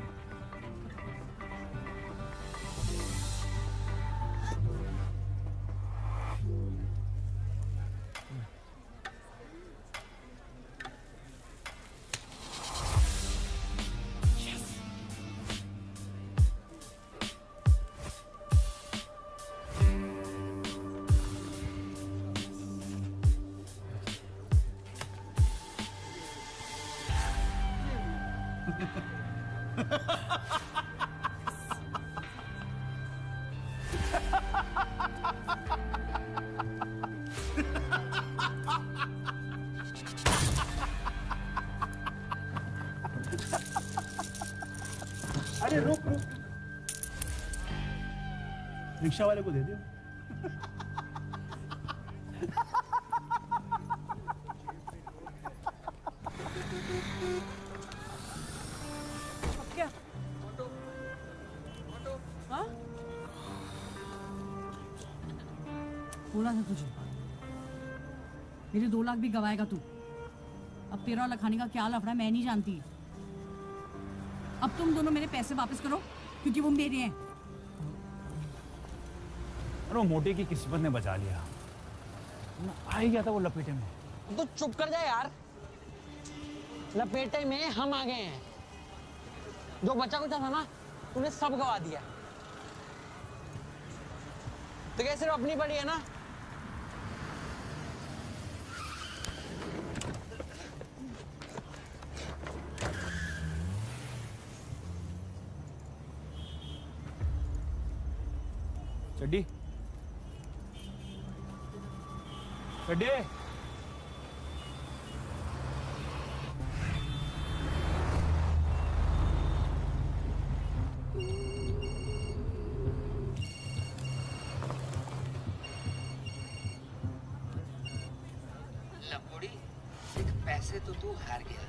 अरे रुक रुक, रिक्शा वाले को दे दो। क्या? हाँ? बोला था तुझे, मेरे 2 लाख भी गवाएगा तू। अब तेरा और लखानी का क्या लफड़ा मैं नहीं जानती। अब तुम दोनों मेरे पैसे वापस करो, क्योंकि वो मेरे हैं। अरे मोटे की किस्मत ने बचा लिया, आ ही गया था वो लपेटे में। तो चुप कर जा यार, लपेटे में हम आ गए हैं। जो बचा कुचा था ना, तूने सब गवा दिया। तो क्या सिर्फ अपनी पड़ी है ना? चड्डी चड्डी लपोड़ी, देख पैसे तो तू हार गया।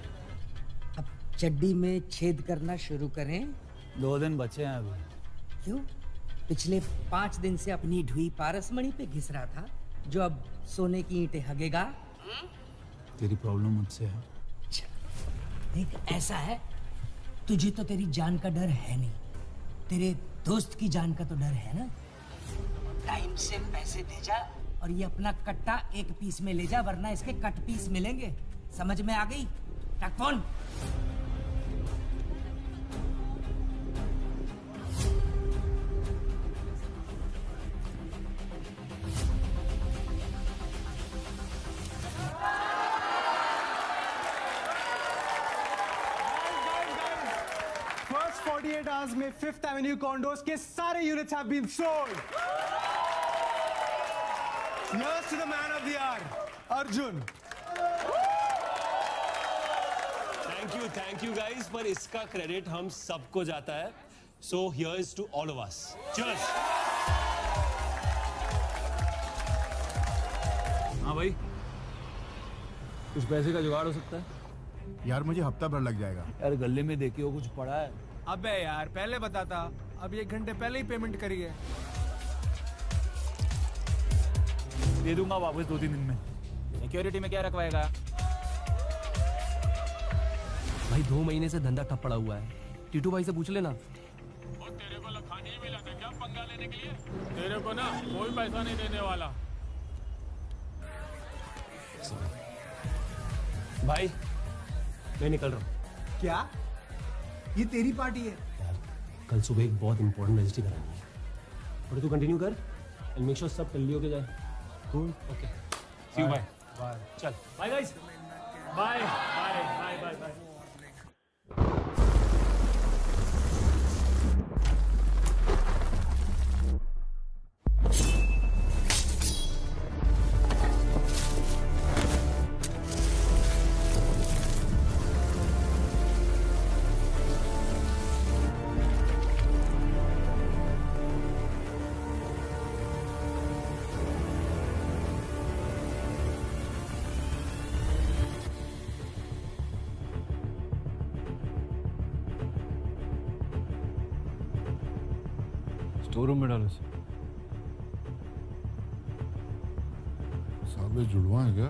अब चड्डी में छेद करना शुरू करें। 2 दिन बचे हैं अभी। क्यों? पिछले 5 दिन से अपनी ढुई पारसमणि पे घिस रहा था, जो अब सोने की ईंटें हगेगा। तेरी प्रॉब्लम मुझसे है। देख ऐसा है, तुझे तो तेरी जान का डर है नहीं, तेरे दोस्त की जान का तो डर है ना। टाइम से पैसे दे जा और ये अपना कट्टा 1 पीस में ले जा, वरना इसके कट पीस मिलेंगे। समझ में आ गई? रख फोन। फर्स्ट 48 आवर्स में 5th एवेन्यू कॉन्डोज के सारे units have been sold. Here's to the man of the hour, Arjun. Thank you guys, पर इसका क्रेडिट हम सबको जाता है। So here is to all of us. Cheers. हाँ भाई, कुछ पैसे का जुगाड़ हो सकता है? यार मुझे हफ्ता भर लग जाएगा। यार गले में देखिए वो कुछ पड़ा है। अबे यार पहले बताता, अब 1 घंटे पहले ही पेमेंट करी है। दे दूंगा वापस 2-3 दिन में। सिक्योरिटी में क्या रखवाएगा? भाई 2 महीने से धंधा ठप पड़ा हुआ है, टीटू भाई से पूछ लेना। तेरे को लखानी ही मिला था क्या पंगा लेने के लिए? तेरे को ना कोई पैसा नहीं देने वाला। भाई मैं निकल रहा हूँ। क्या? ये तेरी पार्टी है? कल सुबह एक बहुत इंपॉर्टेंट रजिस्ट्री करानी है, और तू कंटिन्यू कर एंड मेक श्योर सब टल्ली होके जाए। Cool, okay, see you, bye bye. चल bye guys, bye bye bye bye bye. Store room में डालो इसे। साहब ये जुड़वा है क्या?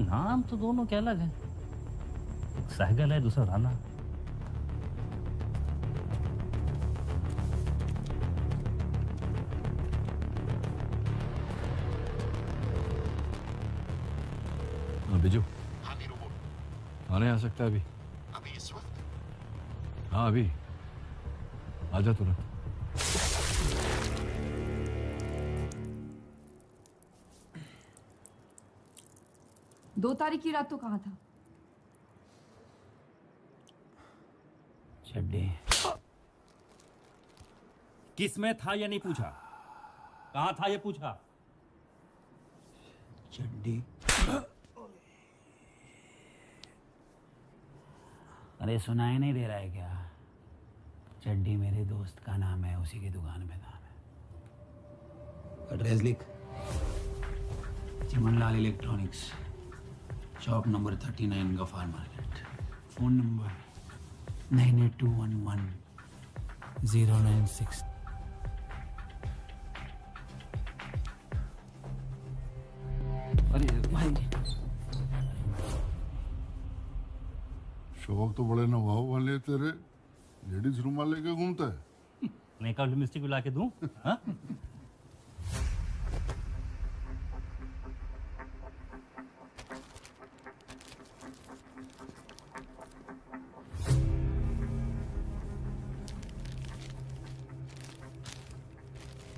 नाम तो दोनों के अलग है, सहगल है, दूसरा राणा। हाँ बिजू। हाँ रोबोट आने आ सकता है अभी? अभी इस वक्त? हाँ अभी आजा तुरंत। दो तारीख की रात तो कहाँ था? चड्डी किस में था ये नहीं पूछा, कहाँ था ये पूछा। चड्डी। अरे सुनाई नहीं दे रहा है क्या? चड्डी मेरे दोस्त का नाम है, उसी की दुकान पे काम है। एड्रेस लिख। Chimanlal electronics, shop number 39, Gaffar market. Phone number 98211096। अरे भाई शौक तो बड़े नवाब वाले हैं तेरे, लेडीज रूमाल लेके घूमता है। मेकअप लिपस्टिक भी ला के दूं? हाँ?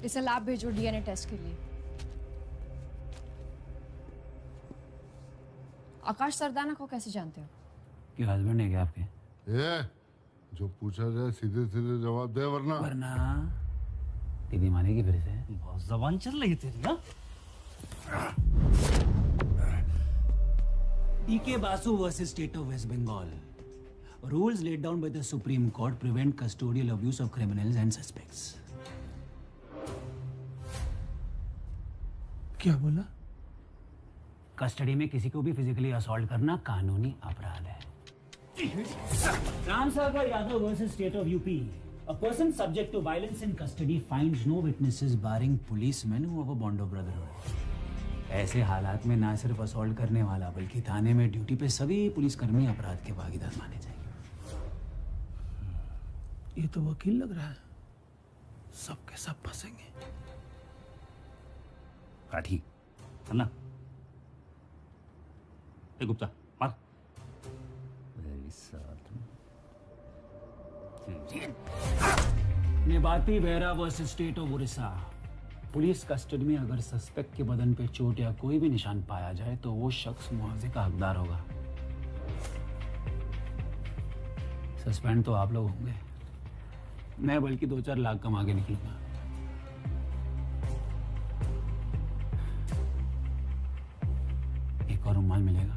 इसे लैब भेजो डीएनए टेस्ट के लिए। आकाश सरदाना को कैसे जानते हो? ये हस्बैंड है क्या आपके? ये जो पूछा जाए सीधे सीधे जवाब दे, वरना दीदी मानेगी फिर से। बहुत जबान चल रही तेरी ना। T K Basu versus state of West Bengal. Rules laid down by the Supreme Court prevent custodial abuse of criminals and suspects. क्या बोला? कस्टडी में किसी को भी फिजिकली असॉल्ट करना कानूनी अपराध है। Ram Sagar Yadav versus state of UP. A person subject to violence in custody finds no witnesses barring policemen who have a bond of brotherhood. ऐसे हालात में ना सिर्फ असॉल्ट करने वाला बल्कि थाने में ड्यूटी पे सभी पुलिसकर्मी अपराध के भागीदार माने जाएंगे। ये तो वकील लग रहा है, सब के सब फंसेंगे। काठी ना ए गुप्ता मार नेबाती Behera versus state of Orissa. Police custody में अगर सस्पेक्ट के बदन पे चोट या कोई भी निशान पाया जाए तो वो शख्स मुआवजे का हकदार होगा। सस्पेंड तो आप लोग होंगे, मैं बल्कि 2-4 लाख कमा के निकलूंगा। एक और रुमाल मिलेगा।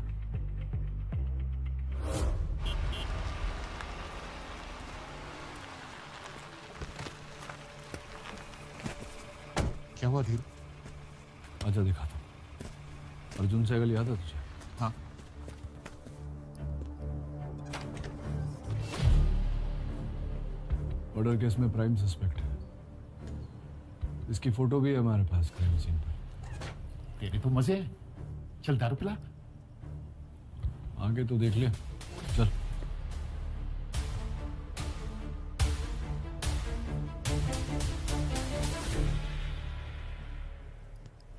क्या हुआ धीरू? अच्छा दिखाता हूँ। अर्जुन सहगल याद है तुझे? हाँ। मर्डर केस में प्राइम सस्पेक्ट है। इसकी फोटो भी है हमारे पास क्राइम सीन पर। तेरे तो मजे हैं। चल दारू पिला। आगे तो देख ले। चल।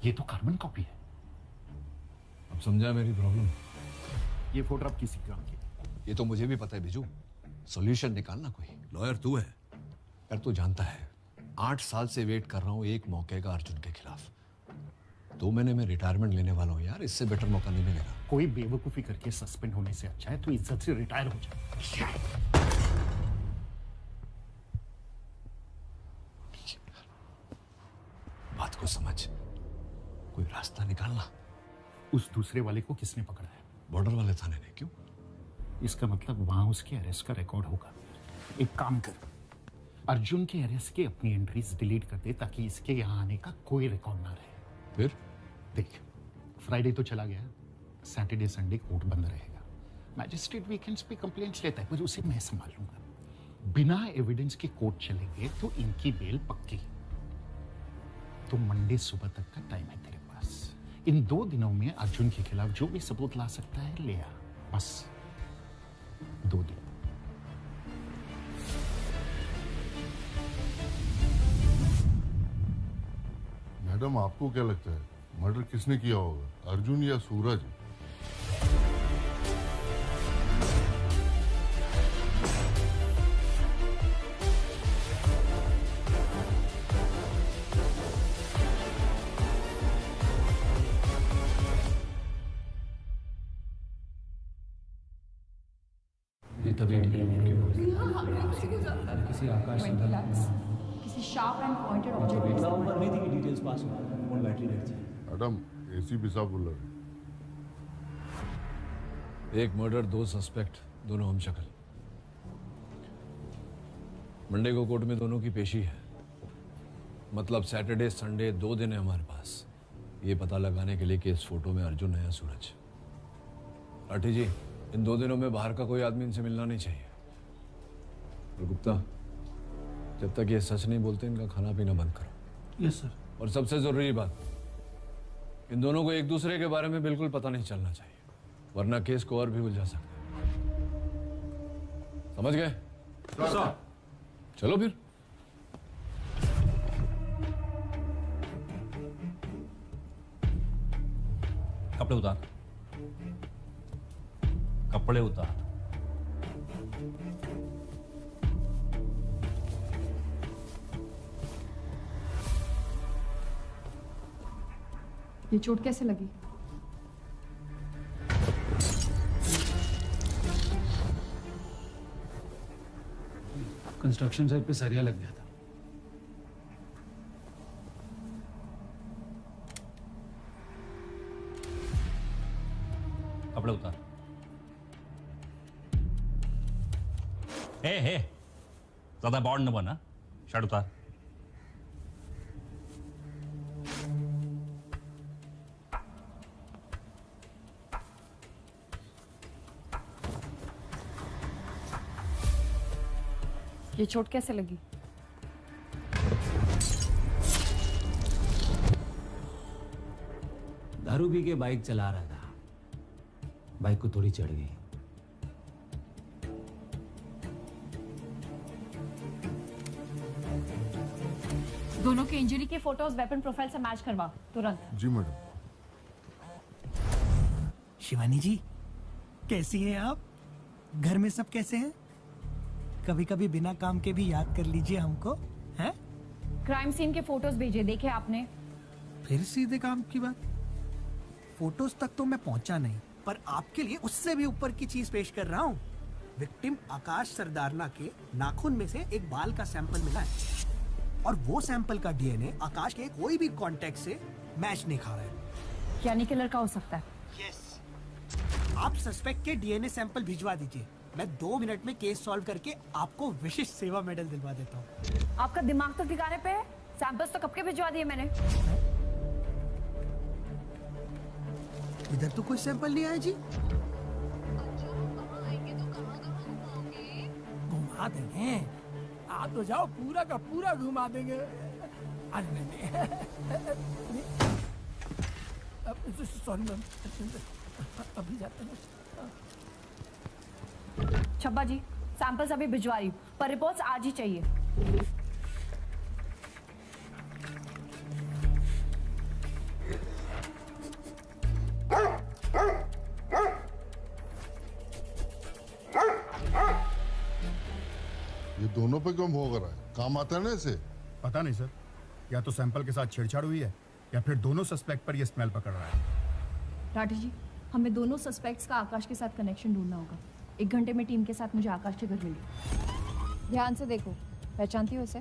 ये तो कार्बन कॉपी है। अब समझा मेरी प्रॉब्लम? ये फोटोग्राफ किसी काम की? ये तो मुझे भी पता है बिजू। सॉल्यूशन निकालना कोई। लॉयर तू है यार, तू जानता है 8 साल से वेट कर रहा हूँ एक मौके का अर्जुन के खिलाफ। 2 महीने में रिटायरमेंट लेने वाला हूँ यार, इससे बेटर मौका नहीं मिलेगा। कोई बेवकूफी करके सस्पेंड होने से अच्छा है तो इज्जत से रिटायर हो जाए। बात को समझ, कोई रास्ता निकालना। उस दूसरे वाले को किसने पकड़ा है? बॉर्डर वाले थाने ने। क्यों? इसका मतलब वहां उसके अरेस्ट का रिकॉर्ड होगा। एक काम कर, अर्जुन के अरेस्ट की अपनी एंट्रीज डिलीट कर दे ताकि इसके यहाँ आने का कोई रिकॉर्ड ना रहे। फिर देख, फ्राइडे तो चला गया, सैटरडे संडे कोर्ट बंद रहेगा। मैजिस्ट्रेट वीकेंड्स पे कंप्लेंट्स लेता है, पर उसे मैं संभाल लूंगा। बिना एविडेंस के कोर्ट चलेंगे तो इनकी बेल पक्की। तो मंडे सुबह तक का टाइम है तेरे पास। इन 2 दिनों में अर्जुन के खिलाफ जो भी सबूत ला सकता है ले आ। बस 2 दिन। मैडम आपको क्या लगता है मर्डर किसने किया होगा, अर्जुन या सूरज? किसी आकाश किसी शार्प एंड पॉइंटेड ऑब्जेक्ट ऊपर नहीं थी कि डिटेल्स पास हुआ, फोन बैटरी डेड थी। मैडम एसी पिसाब बोल रहे। एक मर्डर, 2 सस्पेक्ट, दोनों हम शक्ल। मंडे को कोर्ट में दोनों की पेशी है। मतलब सैटरडे संडे 2 दिन है हमारे पास ये पता लगाने के लिए कि इस फोटो में अर्जुन है या सूरज। लाठी जी, इन 2 दिनों में बाहर का कोई आदमी इनसे मिलना नहीं चाहिए। और गुप्ता, जब तक ये सच नहीं बोलते इनका खाना पीना बंद करो। Yes sir. और सबसे जरूरी बात, इन दोनों को एक दूसरे के बारे में बिल्कुल पता नहीं चलना चाहिए, वरना केस को और भी उलझा सकते हैं। समझ गए? सर। चलो फिर। कपड़े उतार, कपड़े उतार। ये चोट कैसे लगी? कंस्ट्रक्शन साइट पे सरिया लग गया था। कपड़े उतार। हे ज्यादा बॉन्ड न बना, शर्ट उतार। ये चोट कैसे लगी? दारू पी के बाइक चला रहा था, बाइक को थोड़ी चढ़ गई। दोनों के इंजरी के फोटोज वेपन प्रोफाइल से मैच करवा तुरंत। जी मैडम। शिवानी जी, कैसी हैं आप? घर में सब कैसे हैं? कभी कभी बिना काम के भी याद कर लीजिए हमको, हैं? क्राइम सीन के फोटोज भेजे, देखे आपने? फिर सीधे काम की बात। फोटोज तक तो मैं पहुंचा नहीं, पर आपके लिए उससे भी ऊपर की चीज पेश कर रहा हूँ। विक्टिम आकाश सरदारना के नाखून में से एक बाल का सैंपल मिला है और वो सैंपल का डीएनए आकाश के कोई भी कांटेक्ट से मैच नहीं खा रहा है। यानी किलर का हो सकता है। आप सस्पेक्ट के डीएनए सैंपल भिजवा दीजिए, मैं 2 मिनट में केस सॉल्व करके आपको विशिष्ट सेवा मेडल दिलवा देता हूँ। आपका दिमाग तो ठिकाने पे है? सैंपल्स तो कब के भिजवा दिए मैंने। इधर तो कोई सैंपल नहीं आया जी। घुमा देंगे, आप तो जाओ, पूरा का पूरा घुमा देंगे। सॉरी मैम, अभी जाते हैं। छब्बा जी, सैंपल्स अभी भिजवा रही हूँ, पर रिपोर्ट्स आज ही चाहिए। ये दोनों पे क्यों भोग रहा है? काम आता है ना इसे? पता नहीं सर, या तो सैंपल के साथ छेड़छाड़ हुई है या फिर दोनों सस्पेक्ट पर ये स्मेल पकड़ रहा है। राठी जी, हमें दोनों सस्पेक्ट्स का आकाश के साथ कनेक्शन ढूंढना होगा। 1 घंटे में टीम के साथ मुझे आकाश के घर मिलिए। ध्यान से देखो, पहचानती हो इसे?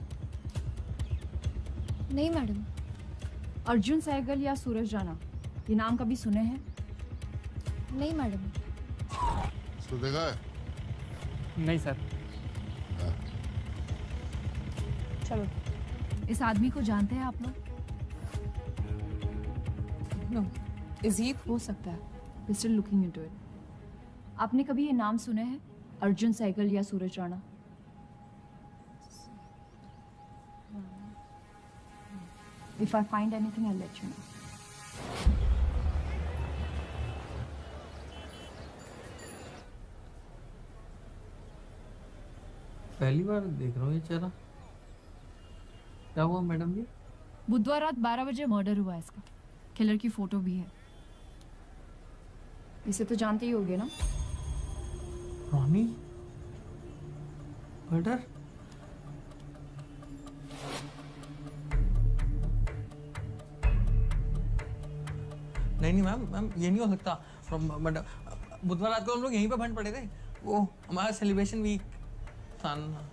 नहीं मैडम। अर्जुन सहगल या सूरज राणा, ये नाम कभी सुने हैं? नहीं मैडम। इसको देखा है? नहीं सर। चलो, इस आदमी को जानते हैं आप लोग? No, is he? हो सकता है, we still looking into it. आपने कभी ये नाम सुने हैं, अर्जुन सहगल या सूरज Rana? If I find anything, I'll let you know. पहली बार देख रहा हूँ ये चेहरा। क्या हुआ मैडम जी? बुधवार रात 12 बजे मर्डर हुआ इसका। किलर की फोटो भी है। इसे तो जानते ही होगे ना? रोनी मर्डर? नहीं मैम, ये नहीं हो सकता। बुधवार रात को हम लोग यहीं पे बंद पड़े थे, वो हमारा सेलिब्रेशन वीक था ना।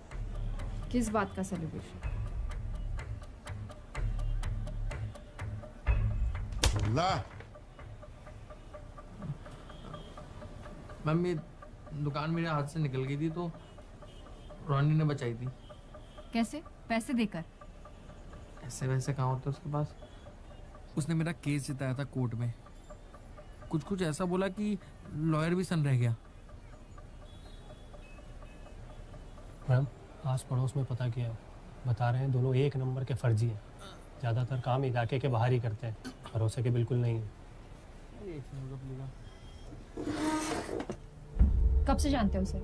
किस बात का सेलिब्रेशन? ला मैम, ये दुकान मेरे हाथ से निकल गई थी तो रोनी ने बचाई थी। कैसे? पैसे देकर? ऐसे वैसे कहाँ होते उसके पास। उसने मेरा केस जिताया था कोर्ट में। कुछ ऐसा बोला कि लॉयर भी सन रह गया। मैम, आस पड़ोस में पता किया, बता रहे हैं दोनों एक नंबर के फर्जी हैं। ज़्यादातर काम इलाके के बाहर ही करते हैं, भरोसे के बिल्कुल नहीं है। कब से जानते हो उसे?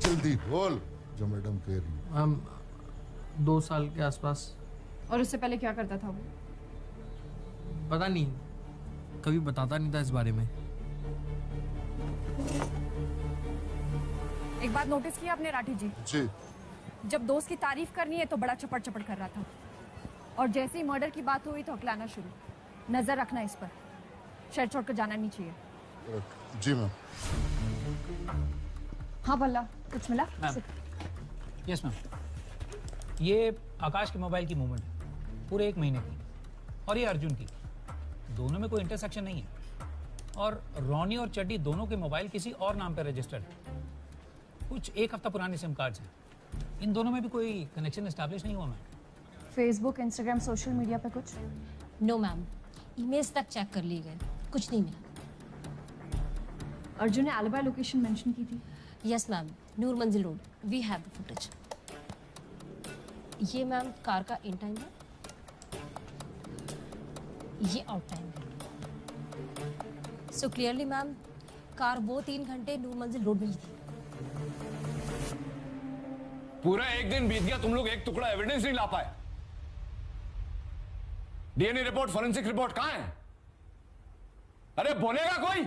जल्दी बोल जो मैडम कह रही है। मैम, 2 साल के आसपास। और उससे पहले क्या करता था वो? पता नहीं, कभी बताता नहीं था इस बारे में। एक बात नोटिस किया आपने राठी जी? जी। जब दोस्त की तारीफ करनी है तो बड़ा चपट चपट कर रहा था, और जैसे ही मर्डर की बात हुई तो हकलाना शुरू। नजर रखना इस पर, शहर छोड़ कर जाना नहीं चाहिए। जी मैम। हाँ भला, कुछ मिला? यस मैम, ये आकाश के मोबाइल की मूवमेंट है पूरे 1 महीने की, और ये अर्जुन की। दोनों में कोई इंटरसेक्शन नहीं है, और रोनी और चड्डी दोनों के मोबाइल किसी और नाम पर रजिस्टर्ड है। कुछ 1 हफ्ता पुराने सिम कार्ड्स हैं। इन दोनों में भी कोई कनेक्शन एस्टैब्लिश नहीं हुआ ma'am. Facebook, Instagram, social media पे कुछ? नो मैम, ईमेल्स तक चेक कर लिए गए, कुछ नहीं मिला। अर्जुन ने एलिबाई लोकेशन मेंशन की थी। Yes ma'am, Noor Manzil road, we have the footage. ये मैम कार का इन टाइम है, ये आउट टाइम है। सो क्लियरली मैम कार वो 3 घंटे नूर मंजिल रोड में ही थी। पूरा एक दिन बीत गया, तुम लोग एक टुकड़ा एविडेंस नहीं ला पाए। डीएनए रिपोर्ट, फॉरेंसिक रिपोर्ट कहां है? अरे बोलेगा कोई?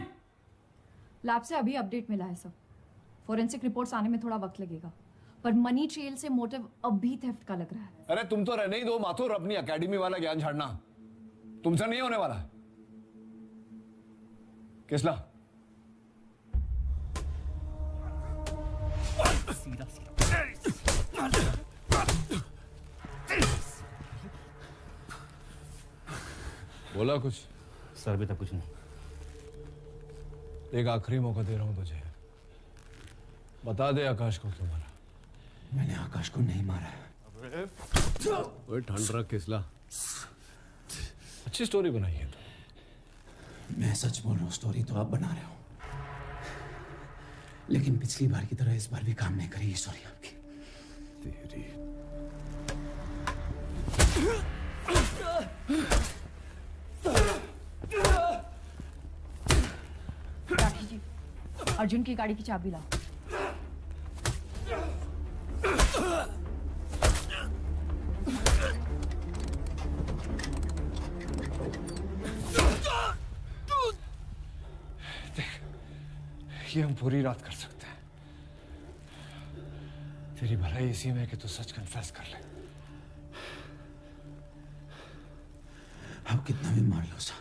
लैब से अभी अपडेट मिला है सर। फॉरेंसिक रिपोर्ट्स आने में थोड़ा वक्त लगेगा, पर मनी ट्रेल से मोटिव अब भी थेफ्ट का लग रहा है। अरे तुम तो रहने ही दो माथुर, अपनी एकेडमी वाला ज्ञान झाड़ना तुमसे नहीं होने वाला। किसला बोला कुछ? सर अभी तक कुछ नहीं। एक आखिरी मौका दे रहा हूं तुझे, बता दे आकाश को क्यों मारा। मैंने आकाश को नहीं मारा है। ओए ठंड रख किसला, अच्छी स्टोरी बनाई है तो। मैं सच बोल रहा हूँ, स्टोरी तो आप बना रहे हो, लेकिन पिछली बार की तरह इस बार भी काम नहीं करेगी स्टोरी आपकी। तेरी राठी जी, अर्जुन की गाड़ी की चाबी लाओ। ये हम पूरी रात कर सकते हैं। तेरी भलाई इसी में कि तू सच कन्फेस कर ले। आप कितना भी मार लो सर,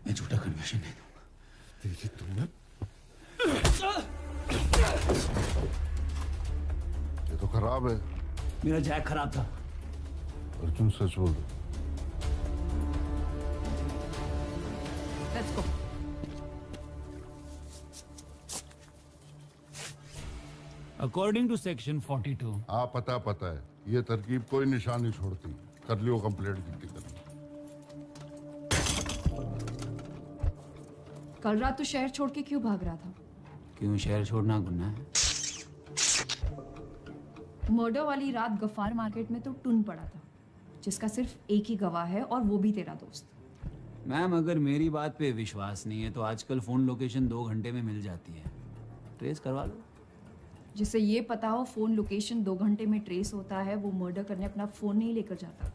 मैं झूठा कन्फेशन नहीं दूंगा। तेरी तुम्हें ये तो खराब है। मेरा जैक खराब था। अर्जुन सच बोल रहे। Let's go. According to section 42। हाँ पता है, ये तरकीब कोई निशान नहीं छोड़ती। कर लियो कंप्लेंट कितनी करनी। कल रात तो शहर छोड़ के क्यों भाग रहा था? क्यों शहर छोड़ना गुनाह है? मर्डर वाली रात गफ्फार मार्केट में तो टुन पड़ा था, जिसका सिर्फ एक ही गवाह है और वो भी तेरा दोस्त। मैम अगर मेरी बात पे विश्वास नहीं है तो आजकल फोन लोकेशन 2 घंटे में मिल जाती है, ट्रेस करवा लो। जिसे ये पता हो फोन लोकेशन 2 घंटे में ट्रेस होता है, वो मर्डर करने अपना फोन नहीं लेकर जाता।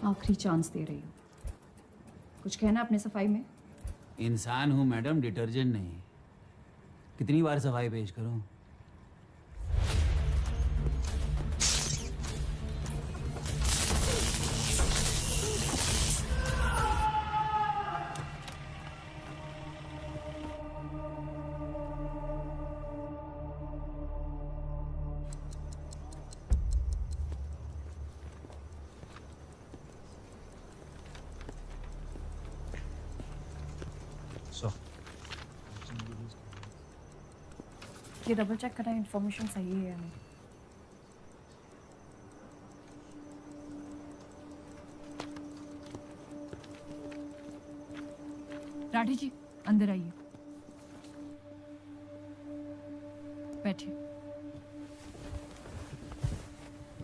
आखिरी चांस दे रही हूँ, कुछ कहना अपने सफाई में? इंसान हूं मैडम, डिटर्जेंट नहीं। कितनी बार सफाई पेश करूं? ये डबल चेक करना इन्फॉर्मेशन सही है या नहीं। राठी जी अंदर आइए, बैठिए।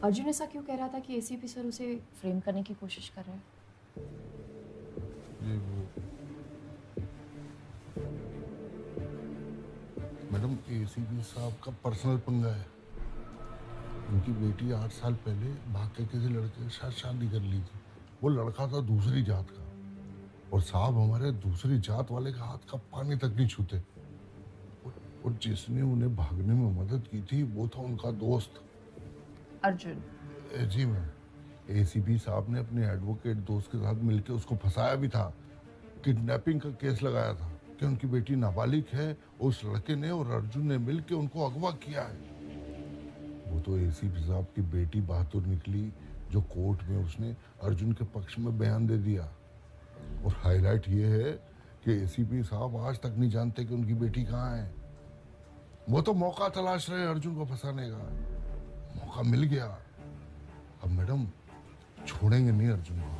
अर्जुन ऐसा क्यों कह रहा था कि एसीपी सर उसे फ्रेम करने की कोशिश कर रहे हैं? मैडम एसीपी साहब का पर्सनल पंगा है। उनकी बेटी 8 साल पहले भाग के किसी लड़के के साथ शादी कर ली थी। वो लड़का था दूसरी जात का, और साहब हमारे दूसरी जात वाले का हाथ का पानी तक नहीं छूते। और जिसने उन्हें भागने में मदद की थी वो था उनका दोस्त अर्जुन। जी मैम, एसीपी साहब ने अपने एडवोकेट दोस्त के साथ मिलकर उसको फंसाया भी था। किडनैपिंग का केस लगाया था कि उनकी बेटी नाबालिग है, उस लड़के ने और अर्जुन ने मिलकर उनको अगवा किया है। वो तो एसीपी साहब की बेटी बहादुर निकली, जो कोर्ट में उसने अर्जुन के पक्ष में बयान दे दिया। और हाईलाइट ये है कि एसीपी साहब आज तक नहीं जानते कि उनकी बेटी कहाँ है। वो तो मौका तलाश रहे अर्जुन को फंसाने का। मौका मिल गया। अब मैडम छोड़ेंगे नहीं अर्जुन को।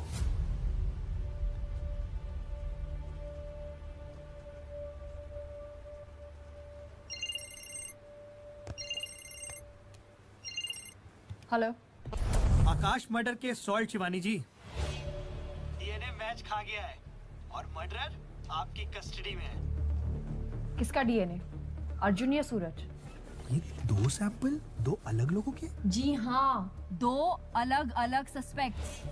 हेलो आकाश मर्डर के सॉल्ट शिवानी जी। डीएनए मैच खा गया है और मर्डरर आपकी कस्टडी में है। किसका डीएनए? अर्जुन या सूरज? ये 2 सैंपल 2 अलग लोगों के? जी हाँ, 2 अलग अलग सस्पेक्ट्स।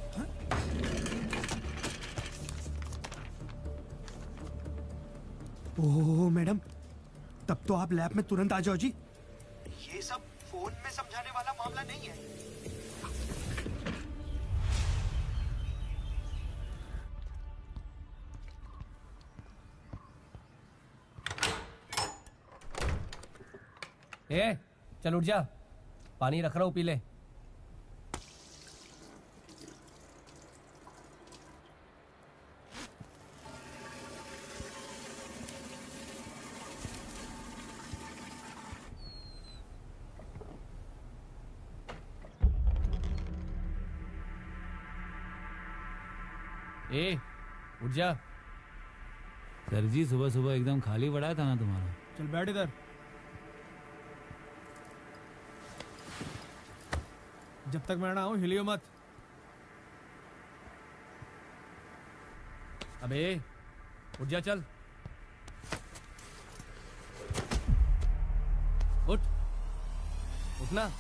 ओह मैडम, तब तो आप लैब में तुरंत आ जाओ जी। ये सब फोन में समझाने वाला मामला नहीं है। ए, चल उठ जा, पानी रख रहा हूँ, पी ले। ए, उठ जा। सर जी सुबह सुबह एकदम खाली पड़ा था ना तुम्हारा। चल बैठ इधर। जब तक मैं ना आऊं हिलियो मत। अबे उठ जा, चल उठ, उठना।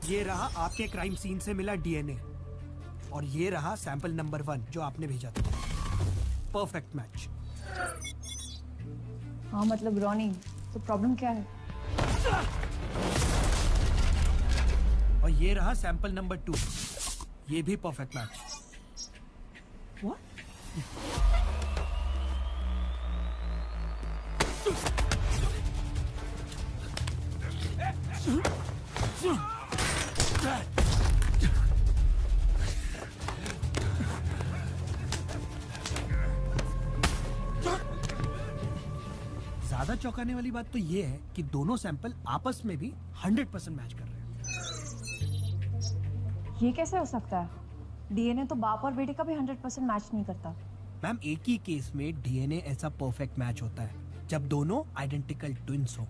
ये रहा आपके क्राइम सीन से मिला डीएनए और ये रहा सैंपल नंबर 1 जो आपने भेजा था। Perfect match. हाँ मतलब रॉनी, तो प्रॉब्लम क्या है? और ये रहा सैंपल नंबर 2, ये भी परफेक्ट मैच। ज्यादा चौंकाने वाली बात तो ये है कि दोनों सैंपल आपस में भी 100% मैच कर रहे हैं। ये कैसे हो सकता है? डीएनए तो बाप और बेटे का भी 100% मैच नहीं करता। मैम एक ही केस में डीएनए ऐसा परफेक्ट मैच होता है जब दोनों आइडेंटिकल ट्विंस हो।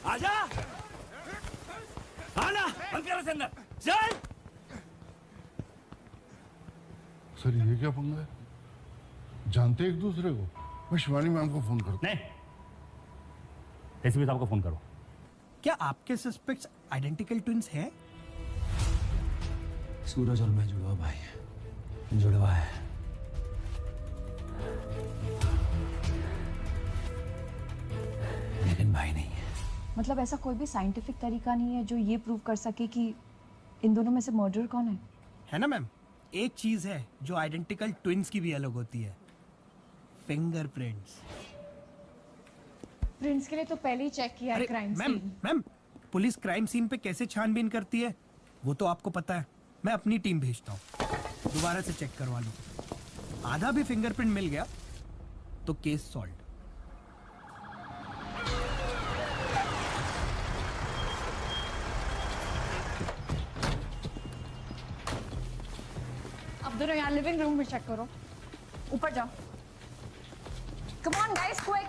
आजा, आना, अंदर से अंदर, चल। सर ये क्या पंगा है? जानते एक दूसरे को? मैं शिवानी मैम को फोन करता हूँ। नहीं, एसीपी साहब को फोन करो। क्या आपके सस्पेक्ट्स आइडेंटिकल ट्विंस हैं? सूरज और मैं जुड़वा भाई हैं। जुड़वा है। लेकिन भाई नहीं है। मतलब ऐसा कोई भी साइंटिफिक तरीका नहीं है जो ये प्रूव कर सके कि इन दोनों में से मर्डर कौन है? है ना मैम, एक चीज है जो आइडेंटिकल ट्विंस की भी अलग होती है, फिंगरप्रिंट्स। प्रिंट्स के लिए तो पहले ही चेक किया है crime scene. Ma'am police crime scene पे कैसे छानबीन करती है वो तो आपको पता है। मैं अपनी टीम भेजता हूँ, दोबारा से चेक करवा लो। आधा भी फिंगरप्रिंट मिल गया तो केस सॉल्व। अब दोनों यहाँ लिविंग रूम में चेक करो। ऊपर जाओ। Come on guys, quick.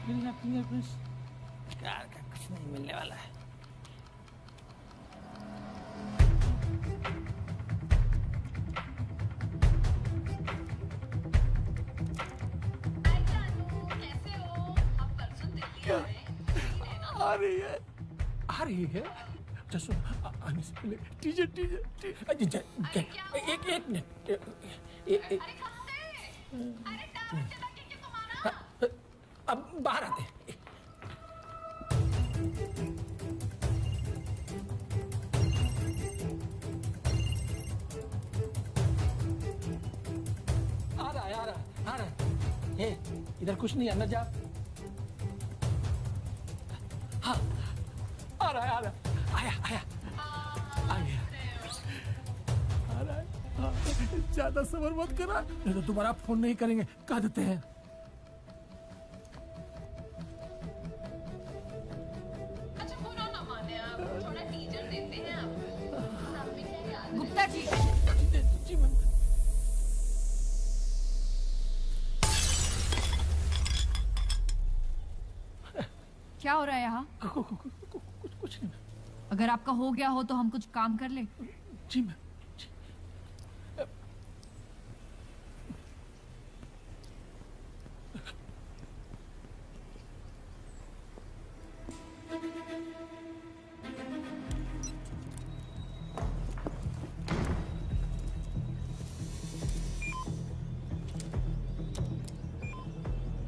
Fingerprints car का कुछ नहीं मिलने वाला है। आ रही है। जसू आने से पहले एक मिनट अब बाहर आते हैं। आ रहा है। इधर कुछ नहीं, अंदर जा। हाँ, आ रहा है। आया आ गया। आ रहा है। हाँ, ज्यादा सबर मत करा, नहीं तो दोबारा फोन नहीं करेंगे, कह देते हैं। अच्छा बुरा ना माने आप, थोड़ा टीजर देते हैं आप। गुप्ता जी। जी मैम। क्या हो रहा है यहाँ? कुछ नहीं। अगर आपका हो गया हो तो हम कुछ काम कर ले। जी मैम।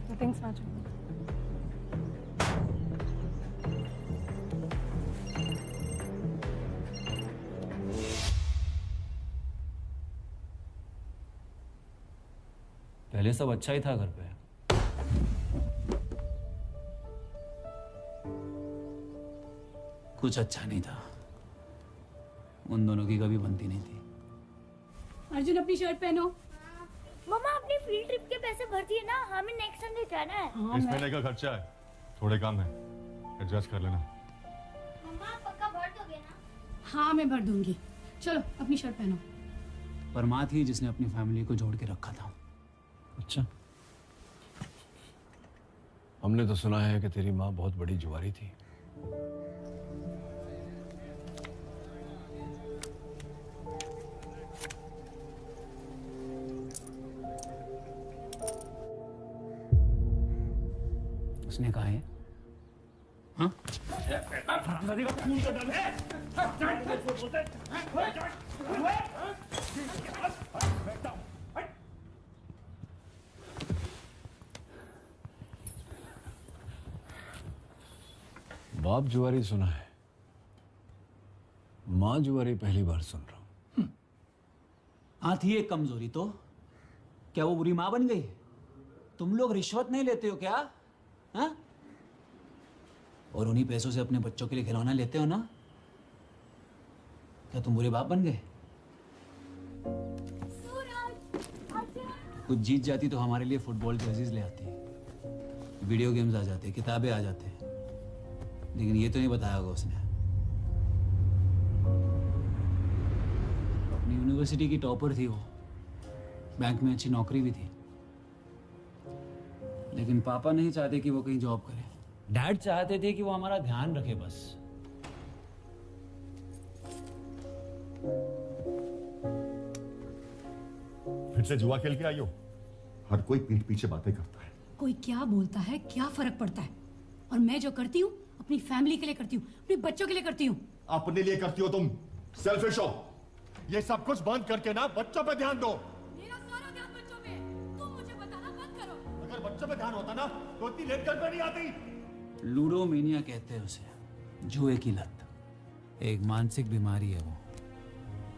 Nothing's matching. पहले सब अच्छा ही था घर पे। कुछ अच्छा नहीं था। उन दोनों की कभी बनती नहीं थी। अर्जुन अपनी शर्ट पहनो। मम्मा अपनी फील्ड ट्रिप के पैसे भर दिए ना, हमें नेक्स्ट संडे जाना है। इस महीने का खर्चा है, थोड़े काम है, एडजस्ट कर लेना। मम्मा पक्का भर दोगे ना? हाँ मैं भर दूंगी। चलो अपनी शर्ट पहनो। पर माँ थी जिसने अपनी फैमिली को जोड़ के रखा था। अच्छा, हमने तो सुना है कि तेरी माँ बहुत बड़ी जुआरी थी। उसने कहा है हाँ? बाप जुआरी सुना है, माँ जुआरी पहली बार सुन रहा हूं। हाँ थी एक कमजोरी तो, क्या वो बुरी माँ बन गई? तुम लोग रिश्वत नहीं लेते हो क्या? हाँ? और उन्हीं पैसों से अपने बच्चों के लिए खिलौना लेते हो ना? क्या तुम बुरे बाप बन गए? कुछ जीत जाती तो हमारे लिए फुटबॉल जर्सीज ले आती, वीडियो गेम्स आ जाते, किताबें आ जाते, लेकिन ये तो नहीं बताया होगा उसने। अपनी यूनिवर्सिटी की टॉपर थी वो, बैंक में अच्छी नौकरी भी थी, लेकिन पापा नहीं चाहते कि वो कहीं जॉब करे। डैड चाहते थे कि वो हमारा ध्यान रखे बस। फिर से जुआ खेल के आई हो? हर कोई पीठ पीछे बातें करता है। कोई क्या बोलता है, क्या फर्क पड़ता है? और मैं जो करती हूँ अपनी फैमिली के लिए करती हूँ, अपने बच्चों के लिए करती हूँ। अपने लिए करती हो तुम, सेल्फिश हो। ये सब कुछ बंद करके ना बच्चों पे ध्यान दो। मेरा सारा ध्यान बच्चों पे, तुम मुझे बताना बंद करो। अगर बच्चों पे ध्यान होता ना तो इतनी लेट घर पे नहीं आती। लूडोमेनिया कहते हैं उसे, जुए की लत। एक मानसिक बीमारी है वो,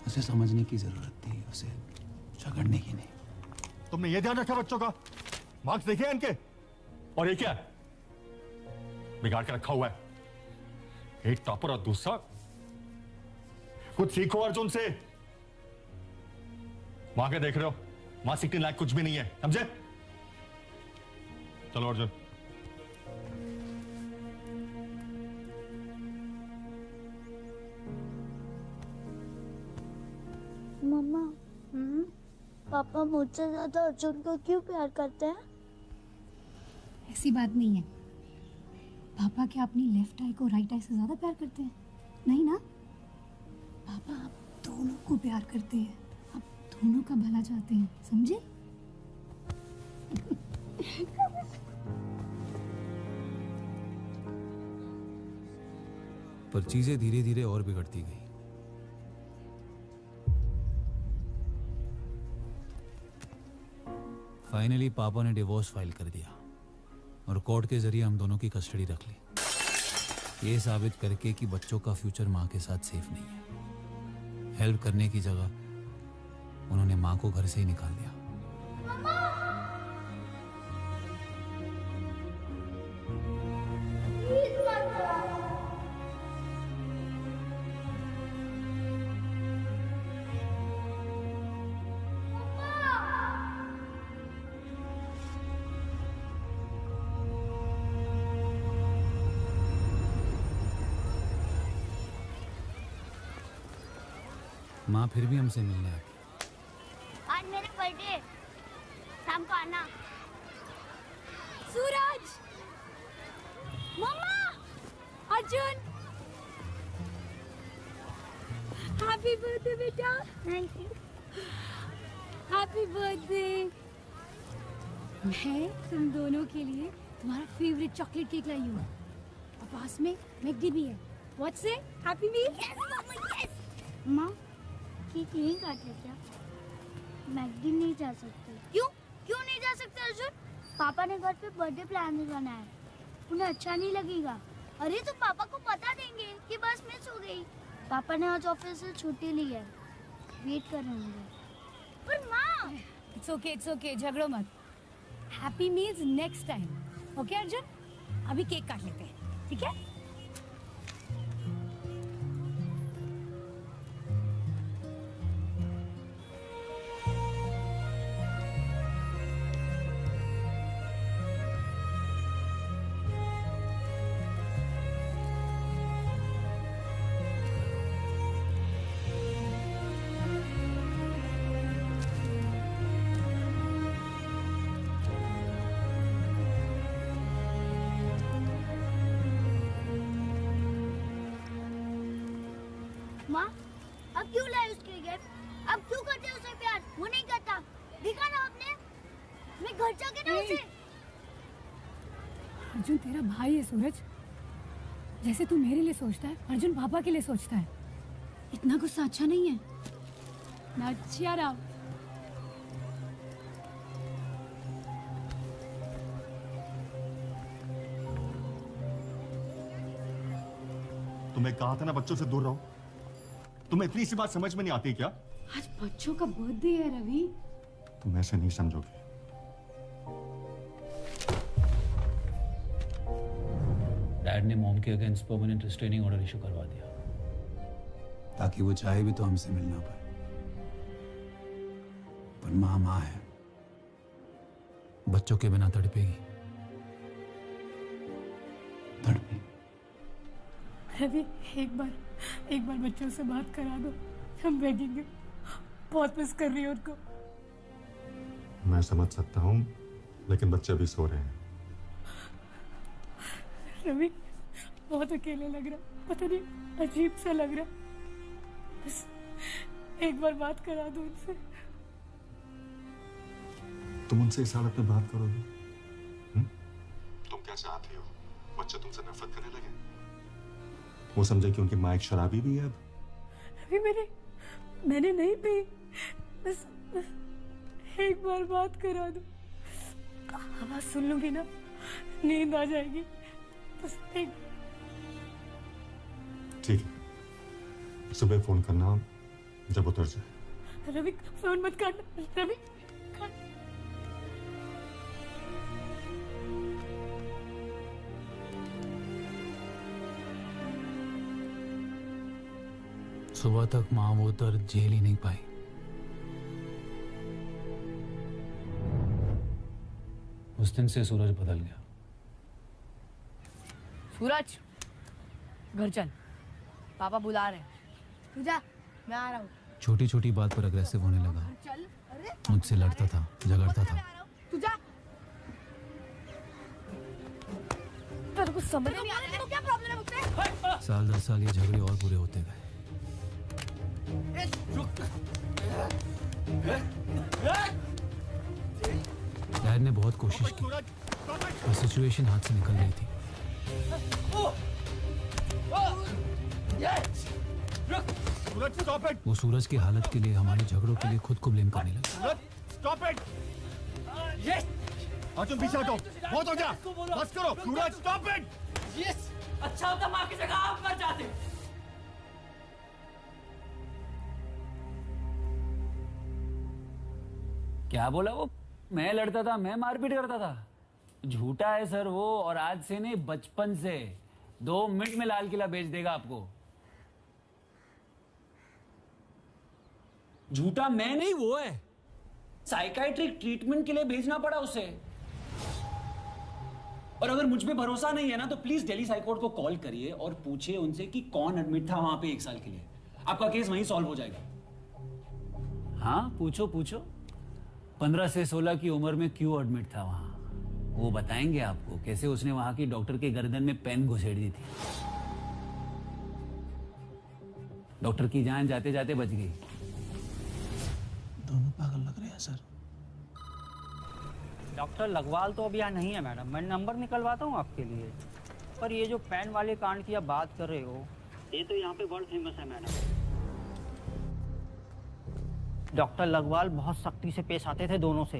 उसे समझने की जरूरत थी, उसे झगड़ने की नहीं। तुमने ये ध्यान रखा बच्चों का? मार्क्स देखे इनके? और ये क्या है? बिगाड़ के रखा हुआ है। एक टॉपर और दूसरा। कुछ सीखो अर्जुन से। वहां के देख रहे हो, वहां सीखने लायक कुछ भी नहीं है, समझे? चलो अर्जुन। मम्मा पापा मुझसे ज्यादा अर्जुन को क्यों प्यार करते हैं? ऐसी बात नहीं है। पापा क्या अपनी लेफ्ट आई को राइट आई से ज्यादा प्यार करते हैं? नहीं ना। पापा आप दोनों को प्यार करते हैं, आप दोनों का भला चाहते हैं, समझे? पर चीजें धीरे धीरे और बिगड़ती गई। फाइनली पापा ने डिवोर्स फाइल कर दिया और कोर्ट के जरिए हम दोनों की कस्टडी रख ली, ये साबित करके कि बच्चों का फ्यूचर माँ के साथ सेफ नहीं है। हेल्प करने की जगह उन्होंने माँ को घर से ही निकाल दिया। माँ फिर भी हमसे मिलने आती। आज मेरा बर्थडे, शाम को आना। सूरज, मम्मा, अर्जुन, हैप्पी बर्थडे बेटा। Thank you. Happy birthday. मैं तुम दोनों के लिए तुम्हारा फेवरेट चॉकलेट केक लाई हूँ और पास में मैकडी भी है। व्हाट्स से हैप्पी मील। माँ केक यहीं काट ले क्या? मैकडी नहीं जा सकते। क्यों नहीं जा सकते अर्जुन? पापा ने घर पे बर्थडे प्लान नहीं बनाया है, उन्हें अच्छा नहीं लगेगा। अरे तो पापा को बता देंगे कि बस मिस हो गई। पापा ने आज ऑफिस से छुट्टी ली है, वेट कर रहे होंगे। पर माँ इट्स ओके, झगड़ो मत। Happy meals next time. Okay Arjun, अभी केक काट लेते हैं, ठीक है? माँ अब क्यों लाए उसके गिफ्ट? अब क्यों करते उसे प्यार? वो नहीं करता, दिखा ना आपने। मैं घर जाके ना उसे। अर्जुन तेरा भाई है सूरज, जैसे तू मेरे लिए सोचता है अर्जुन पापा के लिए सोचता है। इतना गुस्सा अच्छा नहीं है ना। अच्छा राम, तुम्हें कहा था ना बच्चों से दूर रहो। तुम्हें इतनी सी बात समझ में नहीं आती क्या? आज बच्चों का बर्थडे है रवि। तुम ऐसे नहीं समझोगे। डैड ने मॉम के against permanent restraining order issue करवा दिया ताकि वो चाहे भी तो हमसे मिल ना पाए। पर माँ है, बच्चों के बिना तड़पेगी। रवि एक बार बच्चों से बात करा दो, हम भेजेंगे। बहुत मिस कर रही है उनको। मैं समझ सकता हूँ, लेकिन बच्चे अभी सो रहे हैं। रवि बहुत अकेले लग रहा, पता नहीं अजीब सा लग रहा। बस एक बार बात करा दो उनसे। तुम उनसे इस हालत में बात करोगे? तुम क्या चाहती हो? बच्चे तुमसे नफरत करने लगे? वो समझे कि उनकी माँ एक शराबी भी है। अब अभी मैंने नहीं पी। बस एक बार बात करा दो, आवाज सुन लूंगी ना, नींद आ जाएगी। बस एक। ठीक है, सुबह फोन करना जब उतर जाए। रवि फोन मत काटना। रवि सुबह तक माँ वो दर्द झेल ही नहीं पाई। उस दिन से सूरज बदल गया। सूरज घर चल, पापा बुला रहे हैं। तू जा, मैं आ रहा हूँ। छोटी छोटी बात पर अग्रेसिव होने लगा। चल। अरे मुझसे लड़ता था, झगड़ता था। तू जा। तेरे को समझ नहीं आ रहा है? क्या प्रॉब्लम है मुझसे? साल 10 साल ये झगड़े और बुरे होते गए। डैड ने बहुत कोशिश की, पर सिचुएशन हाथ से निकल रही थी। वो सूरज की हालत के लिए, हमारे झगड़ों के लिए खुद को ब्लेम करने लगा। अर्जुन पीछे हटो, बहुत हो गया, बस करो, सूरज स्टॉप इट। यस, अच्छा होता माँ की जगह आप मर जाते। क्या बोला वो? मैं लड़ता था, मैं मारपीट करता था? झूठा है सर वो, और आज से नहीं बचपन से। 2 मिनट में लाल किला बेच देगा आपको। झूठा मैं नहीं, वो है। साइकाइट्रिक ट्रीटमेंट के लिए भेजना पड़ा उसे। और अगर मुझ पे भरोसा नहीं है ना तो प्लीज दिल्ली हाईकोर्ट को कॉल करिए और पूछिए उनसे कि कौन एडमिट था वहां पे 1 साल के लिए। आपका केस वहीं सॉल्व हो जाएगा। हाँ पूछो पूछो, 15 से 16 की उम्र में क्यों एडमिट था वहां, वो बताएंगे आपको। कैसे उसने वहां की डॉक्टर के गर्दन में पेन घुसेड़ दी थी। डॉक्टर की जान जाते जाते बच गई। दोनों पागल लग रहे हैं सर। डॉक्टर लगवाल तो अभी यहाँ नहीं है मैडम, मैं नंबर निकलवाता हूँ आपके लिए। पर ये जो पेन वाले कांड की आप बात कर रहे हो, ये तो यहाँ पे वर्ल्ड फेमस है मैडम। डॉक्टर लगवाल बहुत सख्ती से पेश आते थे दोनों से।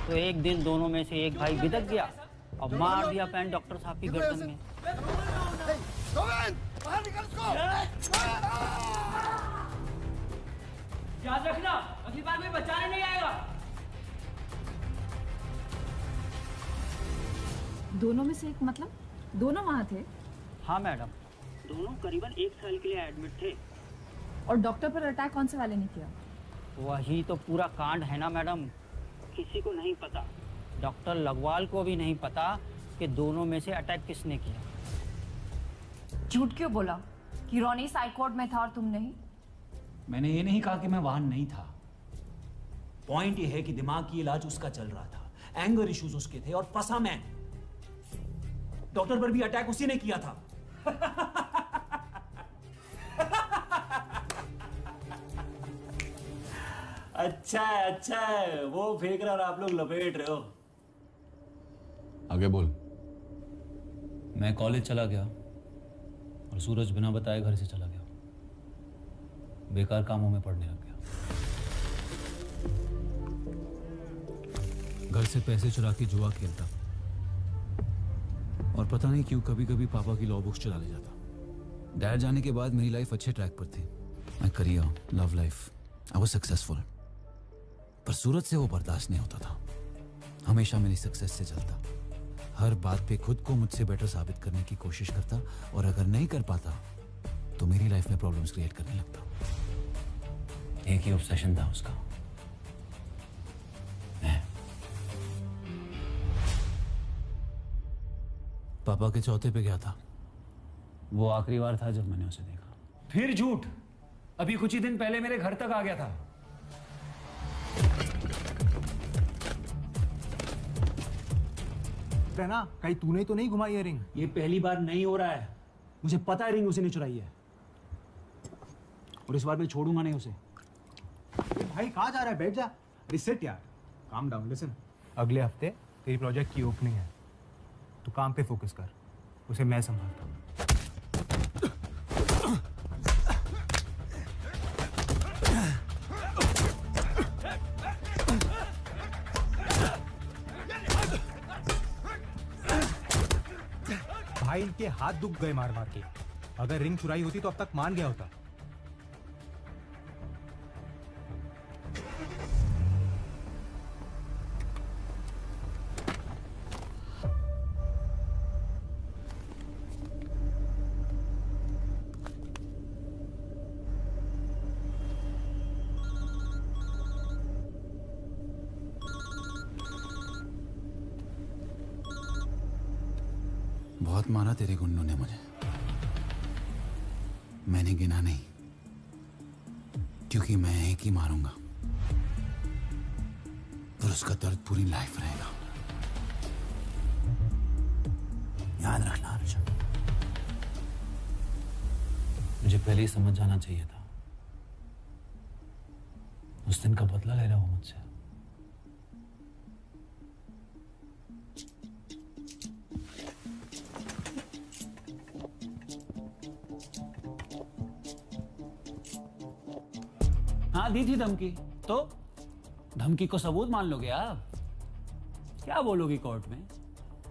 तो एक दिन दोनों में से एक भाई बिदक गया और मार दिया पेन डॉक्टर साहब की गर्दन में। याद रखना, अगली बार कोई बचाने नहीं आएगा। दोनों में से एक मतलब दोनों वहाँ थे? हाँ मैडम, दोनों करीबन 1 साल के लिए एडमिट थे। और डॉक्टर पर अटैक कौन से वाले ने किया? वही तो पूरा कांड है ना मैडम, किसी को नहीं पता। डॉक्टर लगवाल को भी नहीं पता कि दोनों में से अटैक किसने किया। झूठ क्यों बोला कि रोनी साइकोर्ट में था और तुम नहीं? मैंने ये नहीं कहा कि मैं वहां नहीं था। पॉइंट ये है कि दिमाग की इलाज उसका चल रहा था, एंगर इश्यूज उसके थे, और फंसा मैं। डॉक्टर पर भी अटैक उसी ने किया था। अच्छा है, वो फेंक रहा और आप लोग लपेट रहे हो। आगे बोल। मैं कॉलेज चला गया और सूरज बिना बताए घर से चला गया। बेकार कामों में पड़ने लग गया। घर से पैसे चुरा के जुआ खेलता, और पता नहीं क्यों कभी कभी पापा की लॉ बुक्स चला ले जाता। डैड जाने के बाद मेरी लाइफ अच्छे ट्रैक पर थी। My career, love life, I was successful. पर सूरज से वो बर्दाश्त नहीं होता था। हमेशा मेरी सक्सेस से चलता, हर बात पे खुद को मुझसे बेटर साबित करने की कोशिश करता, और अगर नहीं कर पाता तो मेरी लाइफ में प्रॉब्लम्स क्रिएट करने लगता। एक ही ऑब्सेशन था उसका, मैं। पापा के चौथे पे गया था। वो आखिरी बार था जब मैंने उसे देखा। फिर झूठ, अभी कुछ ही दिन पहले मेरे घर तक आ गया था। ना कहीं तूने तो नहीं घुमाई है रिंग? ये पहली बार नहीं हो रहा है, मुझे पता है रिंग उसी ने चुराई है, और इस बार मैं छोड़ूंगा नहीं उसे। भाई कहाँ जा रहा है? बैठ जा। रिसेट यार, काम डाउन। लिसन, अगले हफ्ते तेरी प्रोजेक्ट की ओपनिंग है, तू काम पे फोकस कर, उसे मैं संभालता हूँ। भाई इनके हाथ दुख गए मार मार के। अगर रिंग चुराई होती तो अब तक मान गया होता। बहुत मारा तेरे गुंडों ने मुझे, मैंने गिना नहीं, क्योंकि मैं एक ही मारूंगा, पर उसका दर्द पूरी लाइफ रहेगा। याद रखना अर्जुन, मुझे पहले ही समझ जाना चाहिए था। उस दिन का बदला ले रहा हूं मुझसे। हाँ दी थी धमकी, तो धमकी को सबूत मान लोगे आप? क्या बोलोगे कोर्ट में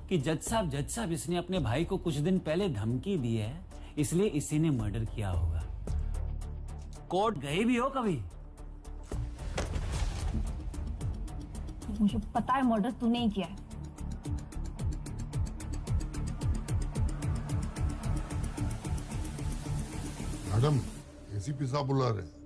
कि जज साहब इसने अपने भाई को कुछ दिन पहले धमकी दी है, इसलिए इसी ने मर्डर किया होगा। कोर्ट गए भी हो कभी? मुझे पता है मर्डर तूने ही किया है। मैडम, एसीपी साहब बुला रहे हैं।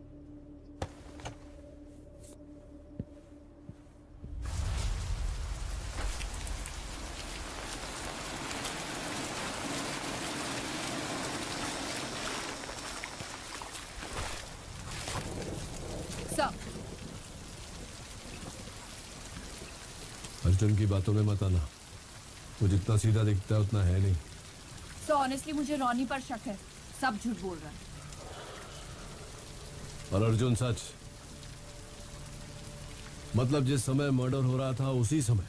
अर्जुन की बातों में मत आना, वो जितना सीधा दिखता है उतना है नहीं। So honestly मुझे रॉनी पर शक है, सब झूठ बोल रहा है। और अर्जुन सच, मतलब जिस समय मर्डर हो रहा था उसी समय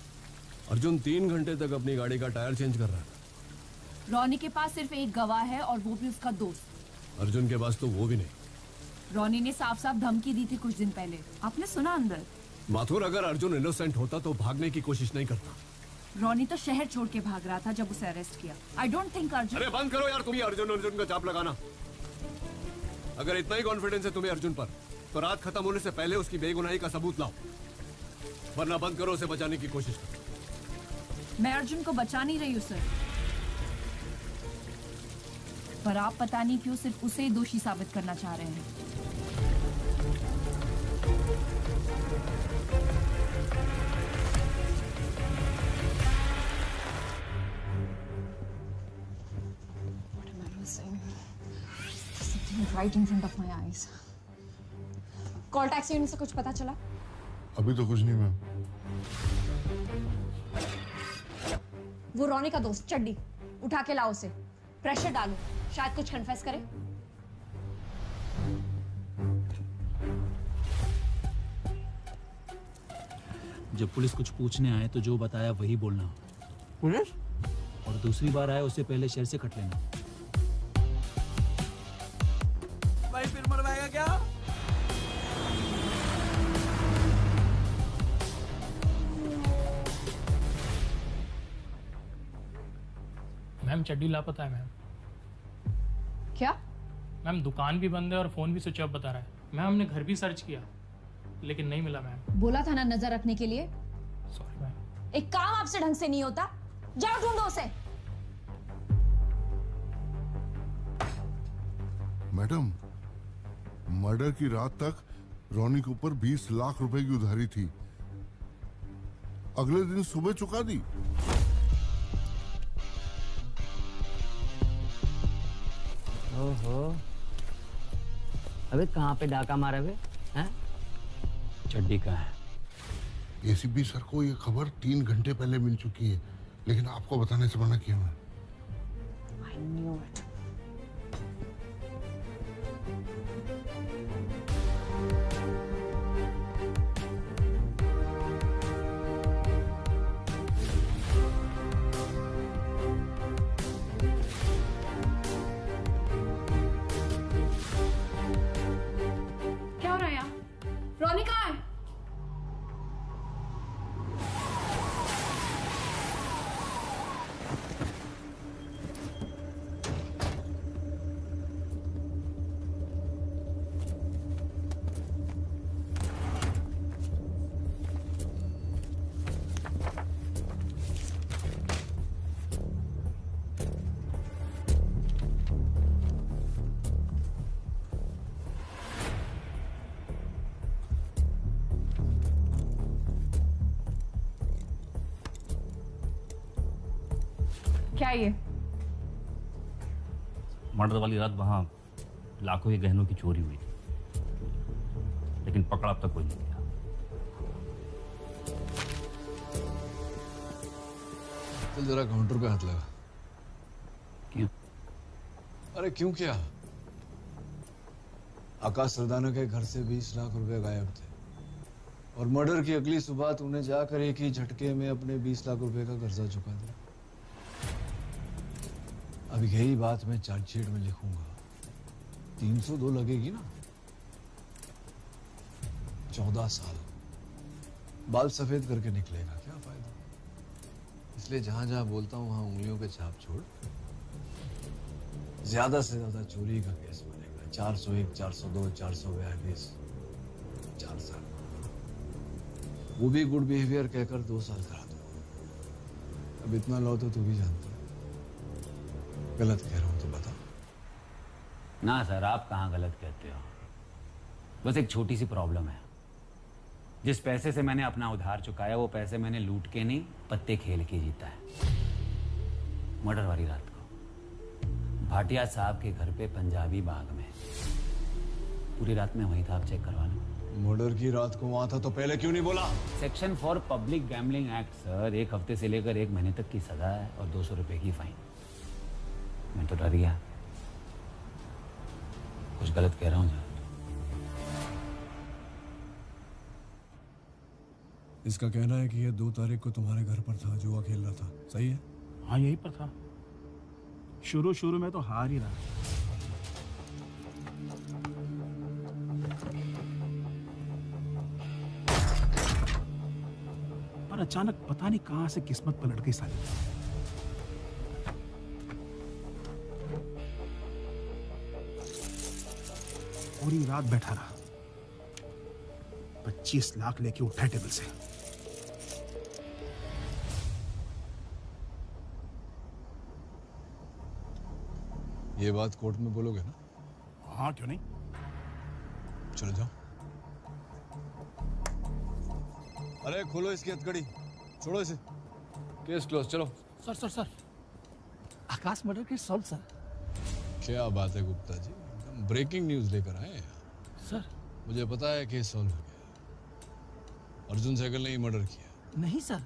अर्जुन 3 घंटे तक अपनी गाड़ी का टायर चेंज कर रहा था। रॉनी के पास सिर्फ एक गवाह है और वो भी उसका दोस्त। अर्जुन के पास तो वो भी नहीं। रॉनी ने साफ साफ धमकी दी थी कुछ दिन पहले, आपने सुना अंदर? माथुर, अगर अर्जुन इनोसेंट होता तो भागने की कोशिश नहीं करता। रॉनी तो शहर छोड़ के भाग रहा था जब उसे अरेस्ट किया। I don't think Arjun. अरे बंद करो यार तुम ये अर्जुन का चाप लगाना। अगर इतना ही कॉन्फिडेंस है तुम्हें अर्जुन पर, तो रात खत्म होने से पहले उसकी बेगुनाही का सबूत लाओ, वरना बंद करो उसे बचाने की कोशिश करो। मैं अर्जुन को बचा नहीं रही हूँ सर, पर आप पता नहीं क्यों सिर्फ उसे ही दोषी साबित करना चाह रहे हैं। Right in front of my eyes. Call taxi unit से कुछ पता चला? अभी तो कुछ नहीं मैम। वो रॉनी का दोस्त चड्डी, उठा के लाओ उसे, प्रेशर डालो, शायद कुछ कन्फेस करे। जब पुलिस कुछ पूछने आए तो जो बताया वही बोलना। पुलिस? और दूसरी बार आए उससे पहले शहर से कट लेना। भाई फिर मरवाएगा क्या? मैम चड्डी लापता है मैम। क्या? मैम दुकान भी बंद है और फोन भी स्विच ऑफ बता रहा है। मैम हमने घर भी सर्च किया लेकिन नहीं मिला मैम। बोला था ना नजर रखने के लिए। Sorry ma'am. एक काम आपसे ढंग से नहीं होता, जाओ ढूंढो उसे। मैडम, मर्डर की रात तक रोनी के ऊपर 20 लाख रुपए की उधारी थी, अगले दिन सुबह चुका दी। ओहो, अबे कहाँ पे डाका मारा बे? हैं? चड्डी का है। एसीपी सर को ये खबर 3 घंटे पहले मिल चुकी है, लेकिन आपको बताने से मना किया मैं। I knew it. क्या हो रहा है यहाँ? रोनी कहाँ है? क्या ये? मर्डर वाली रात वहां लाखों के गहनों की चोरी हुई, लेकिन पकड़ा अब तक कोई नहीं गया। चल जरा काउंटर पे हाथ लगा। क्यों? अरे क्यों क्या? आकाश सरदाना के घर से 20 लाख रुपए गायब थे और मर्डर की अगली सुबह तूने जाकर एक ही झटके में अपने 20 लाख रुपए का कर्जा चुका दिया। अब यही बात मैं चार्जशीट में लिखूंगा। 302 लगेगी ना? 14 साल बाल सफेद करके निकलेगा, क्या फायदा। इसलिए जहां जहां बोलता हूं वहां उंगलियों के छाप छोड़। ज्यादा से ज्यादा चोरी का केस बनेगा। 401, 402, 442, 4 साल। वो भी गुड बिहेवियर कहकर 2 साल करा दो। अब इतना लो तो तू भी जानता है। गलत कह रहा हूं तो बता। ना सर, आप कहाँ गलत कहते हो। बस एक छोटी सी प्रॉब्लम है। जिस पैसे से मैंने अपना उधार चुकाया वो पैसे मैंने लूट के नहीं पत्ते खेल के जीता है। मर्डर वाली रात को भाटिया साहब के घर पे पंजाबी बाग में। पूरी रात में वहीं था, आप चेक करवा लो। मर्डर की रात को वहां था तो पहले क्यों नहीं बोला? Section for public gambling act sir. 1 हफ्ते से लेकर 1 महीने तक की सजा है और 200 रुपए की फाइन। मैं तो डर गया, कुछ गलत कह रहा हूँ। इसका कहना है कि ये 2 तारीख को तुम्हारे घर पर था, जुआ खेल रहा था, सही है? हाँ यही पर था। शुरू में तो हार ही रहा। पर अचानक पता नहीं कहां से किस्मत पलट गई साली। पूरी रात बैठा रहा, 25 लाख लेके उठा टेबल से। ये बात कोर्ट में बोलोगे ना? हाँ क्यों नहीं। चलो जाओ। अरे खोलो इसकी हथकड़ी, छोड़ो इसे। केस क्लोज, चलो। सर आकाश मर्डर केस सॉल्व सर। क्या बात है गुप्ता जी, ब्रेकिंग न्यूज लेकर आए हैं सर। मुझे पता है केस सॉल्व हो गया। अर्जुन सहगल ने ही मर्डर किया। नहीं सर,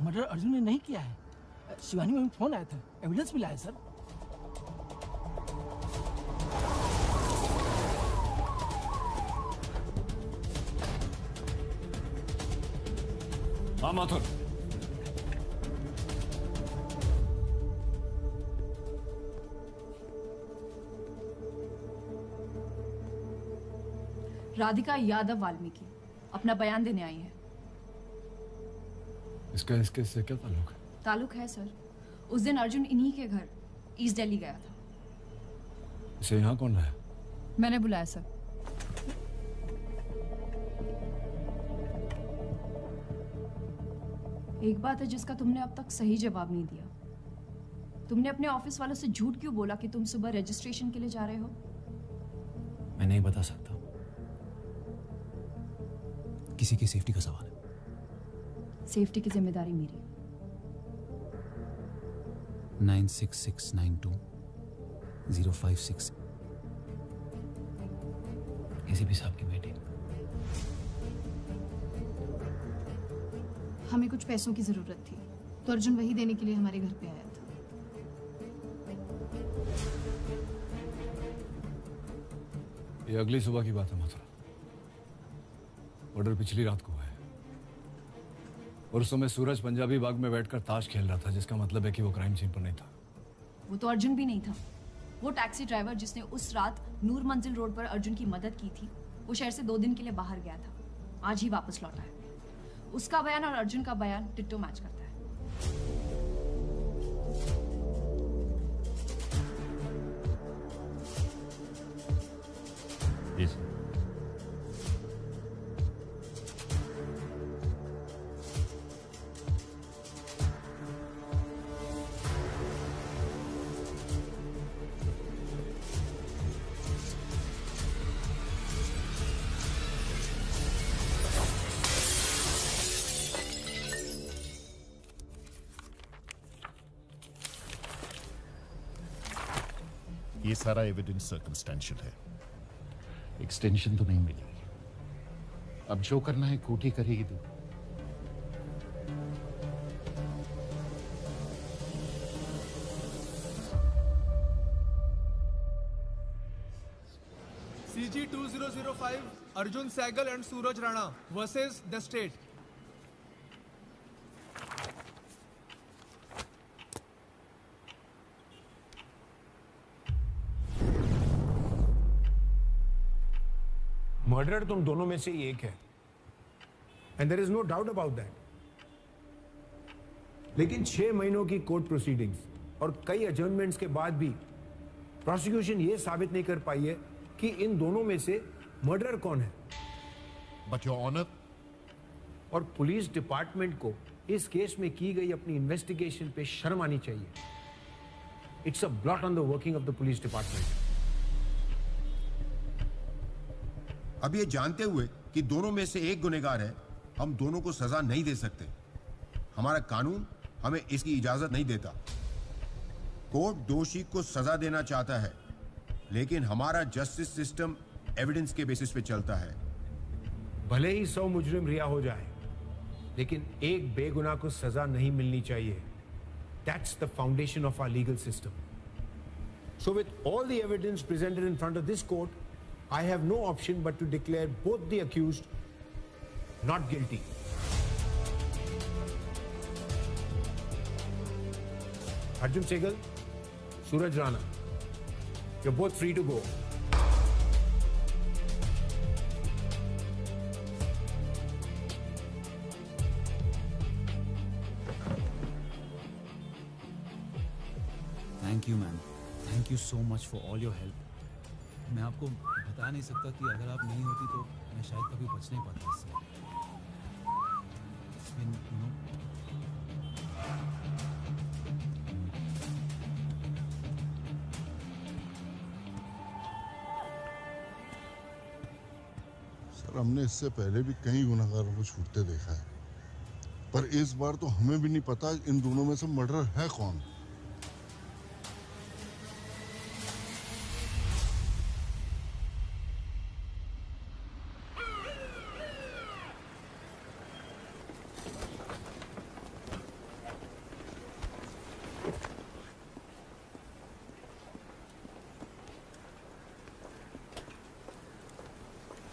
मर्डर अर्जुन ने नहीं किया है। शिवानी में फोन आया था, एविडेंस मिला है सर। हाँ माथुर। राधिका यादव वाल्मीकि अपना बयान देने आई है। इसका इस केस से क्या ताल्लुक है? ताल्लुक है सर। उस दिन अर्जुन इन्हीं के घर ईस्ट दिल्ली गया था। इसे यहाँ कौन है? मैंने बुलाया सर। एक बात है जिसका तुमने अब तक सही जवाब नहीं दिया। तुमने अपने ऑफिस वालों से झूठ क्यों बोला कि तुम सुबह रजिस्ट्रेशन के लिए जा रहे हो? मैं नहीं बता सकता, किसी की सेफ्टी का सवाल है। सेफ्टी की जिम्मेदारी मेरी। 96692056 एसीपी साहब की बेटी। हमें कुछ पैसों की जरूरत थी तो अर्जुन वही देने के लिए हमारे घर पे आया था। ये अगली सुबह की बात है मथुरा। मर्डर पिछली रात को हुआ है और उस समय सूरज पंजाबी बाग में बैठकर ताश खेल रहा था, जिसका मतलब है कि वो क्राइम सीन पर नहीं था। वो तो अर्जुन भी नहीं था। वो टैक्सी ड्राइवर जिसने उस रात नूर मंजिल रोड पर अर्जुन की मदद की थी, वो शहर से 2 दिन के लिए बाहर गया था, आज ही वापस लौटा है। उसका बयान और अर्जुन का बयान डिट्टो मैच करता है। Yes. ये सारा एविडेंस सर्कमस्टेंशियल है, एक्सटेंशन तो नहीं मिली। अब जो करना है कोर्ट ही करेगी। तू CG 2005 Arjun Sehgal and Suraj Rana versus the state. Murder तुम दोनों में से एक है। And there is no doubt about that. लेकिन 6 महीनों की कोर्ट प्रोसीडिंग्स और कई अजर्नमेंट्स के बाद भी प्रोसिक्यूशन ये साबित नहीं कर पाई है कि इन दोनों में से मर्डर कौन है। बट योर ऑनर, और पुलिस डिपार्टमेंट को इस केस में की गई अपनी इन्वेस्टिगेशन पे शर्म आनी चाहिए। It's a blot on the working of the police department. अब ये जानते हुए कि दोनों में से एक गुनहगार है, हम दोनों को सजा नहीं दे सकते। हमारा कानून हमें इसकी इजाजत नहीं देता। कोर्ट दोषी को सजा देना चाहता है, लेकिन हमारा जस्टिस सिस्टम एविडेंस के बेसिस पे चलता है। भले ही 100 मुजरिम रिहा हो जाए, लेकिन एक बेगुनाह को सजा नहीं मिलनी चाहिए। That's the foundation of our legal system. So with all the evidence presented in front of this court, I have no option but to declare both the accused not guilty. Arjun Sehgal, Suraj Rana, you're both free to go. Thank you ma'am, thank you so much for all your help. मैं आपको बता नहीं सकता कि अगर आप नहीं होती तो मैं शायद कभी बच नहीं पाता इससे। सर, हमने इससे पहले भी कई गुनहगारों को छूटते देखा है, पर इस बार तो हमें भी नहीं पता इन दोनों में से मर्डर है कौन।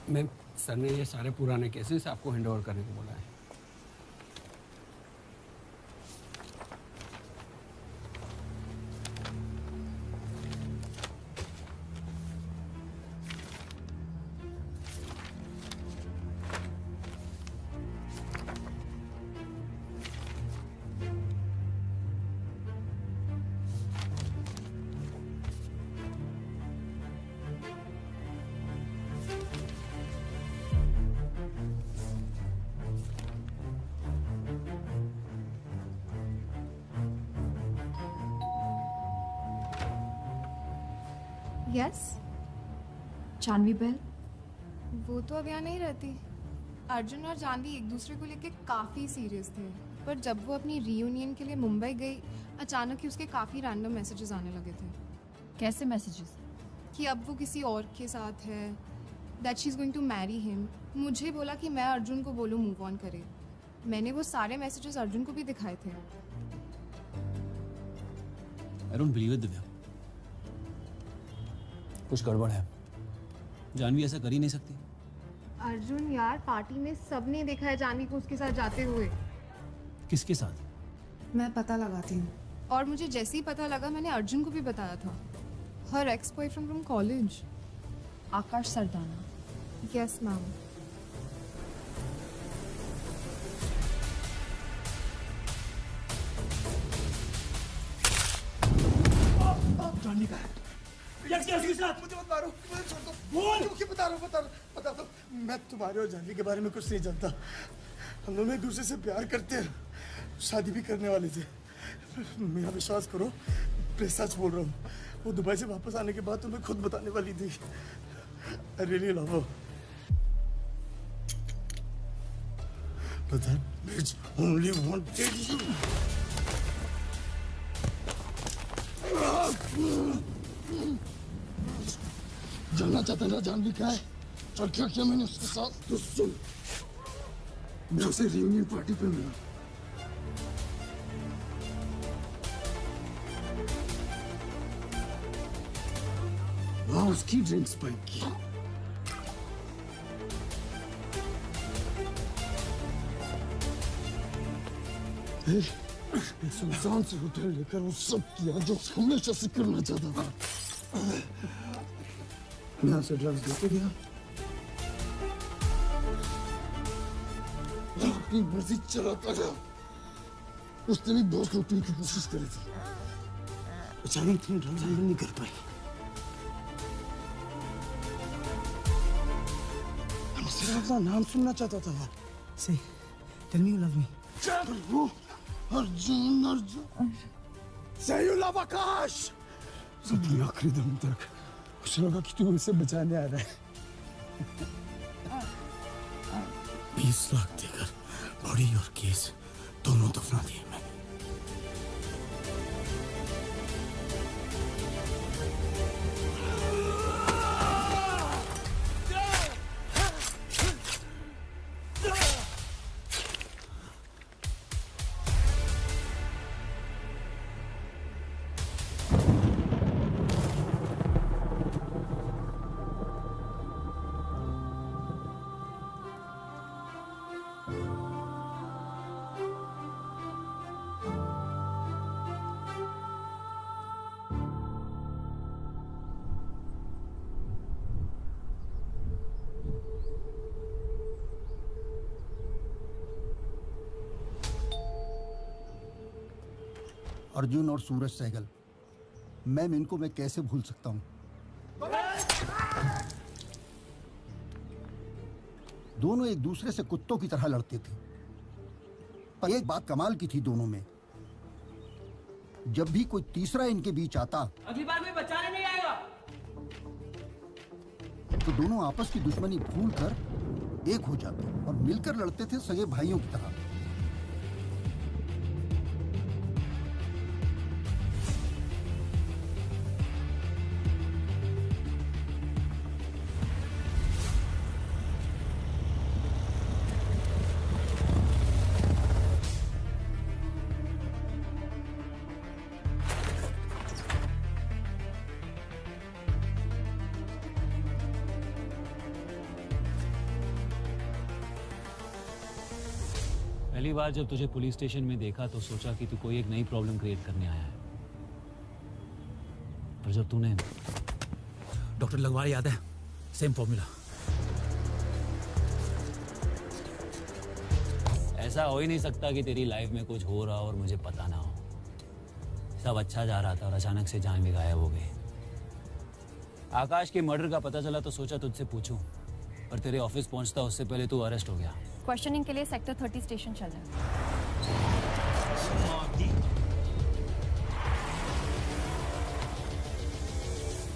मैम, सर ने ये सारे पुराने केसेस आपको हैंड ओवर करने को बोला है। Yes Janvi bail. वो तो अब यहाँ नहीं रहती। अर्जुन और जानवी एक दूसरे को लेके काफ़ी सीरियस थे, पर जब वो अपनी रीयूनियन के लिए मुंबई गई, अचानक ही उसके काफ़ी रैंडम मैसेजेस आने लगे थे। कैसे मैसेजेस? कि अब वो किसी और के साथ है, that she is going to marry him. मुझे बोला कि मैं अर्जुन को बोलूँ मूव ऑन करे। मैंने वो सारे मैसेजेस अर्जुन को भी दिखाए थे। I don't believe it Divya, कुछ गड़बड़ है। जानवी ऐसा कर ही नहीं सकती। अर्जुन यार, पार्टी में सबने देखा है जानवी को उसके साथ जाते हुए। किसके साथ? मैं पता लगाती हूँ। और मुझे जैसे ही पता लगा मैंने अर्जुन को भी बताया था। हर ex boyfriend from college, Akash Sardana. Yes ma'am. Janvi का है। मुझे मत मारो, मुझे छोड़ दो। बोल। क्यों बता रहा हूँ। मैं तुम्हारे और जानवी के बारे में कुछ नहीं जानता। हम दोनों एक दूसरे से प्यार करते हैं, शादी भी करने वाले थे। मेरा विश्वास करो, मैं सच बोल रहा हूँ। वो दुबई से वापस आने के बाद तुम्हें खुद बताने वाली थी। I really love her. But that bitch only wanted you. जानना चाहता ना जानवी क्या है और क्या किया मैंने उसके साथ? तो सुन, मैं उसे रियूनियन पार्टी पे मिला। वहां उसकी ड्रिंक स्पाइक की। एक सुनसान से होटल लेकर वो सब किया जो हमेशा से करना चाहता था। यहाँ से ड्रग्स लेके गया, अपनी मर्जी चलाता जा। उसने भी बहुत लूटने की कोशिश करी थी, अचानक तुम ढंग नहीं कर पाई। मैं सिर्फ अपना नाम सुनना चाहता था यार। Say, tell me you love me. Arjun Arjun. Say you love आकाश। अपने आखिरी दम तक मुझे लगा कि तू उसे बचाने आ रहा है। 20 लाख देकर बॉडी और केस दोनों दफना दिए मैंने। अर्जुन और सूरज सहगल, मैम इनको मैं कैसे भूल सकता हूँ। दोनों एक दूसरे से कुत्तों की तरह लड़ते थे, पर एक बात कमाल की थी दोनों में, जब भी कोई तीसरा इनके बीच आता अगली बार कोई बचाने नहीं आएगा। तो दोनों आपस की दुश्मनी भूलकर एक हो जाते और मिलकर लड़ते थे सगे भाइयों की तरह। पहली बार जब तुझे पुलिस स्टेशन में देखा तो सोचा कि तू कोई एक नई प्रॉब्लम क्रिएट करने आया है, पर जब तूने डॉक्टर लगवाल याद है, सेम फॉर्मूला। ऐसा हो ही नहीं सकता कि तेरी लाइफ में कुछ हो रहा हो और मुझे पता ना हो। सब अच्छा जा रहा था और अचानक से जान भी गायब हो गई। आकाश के मर्डर का पता चला तो सोचा तुझसे पूछूं, पर तेरे ऑफिस पहुंचता उससे पहले तू अरेस्ट हो गया। क्वेश्चनिंग के लिए सेक्टर 30 स्टेशन चल रहा है।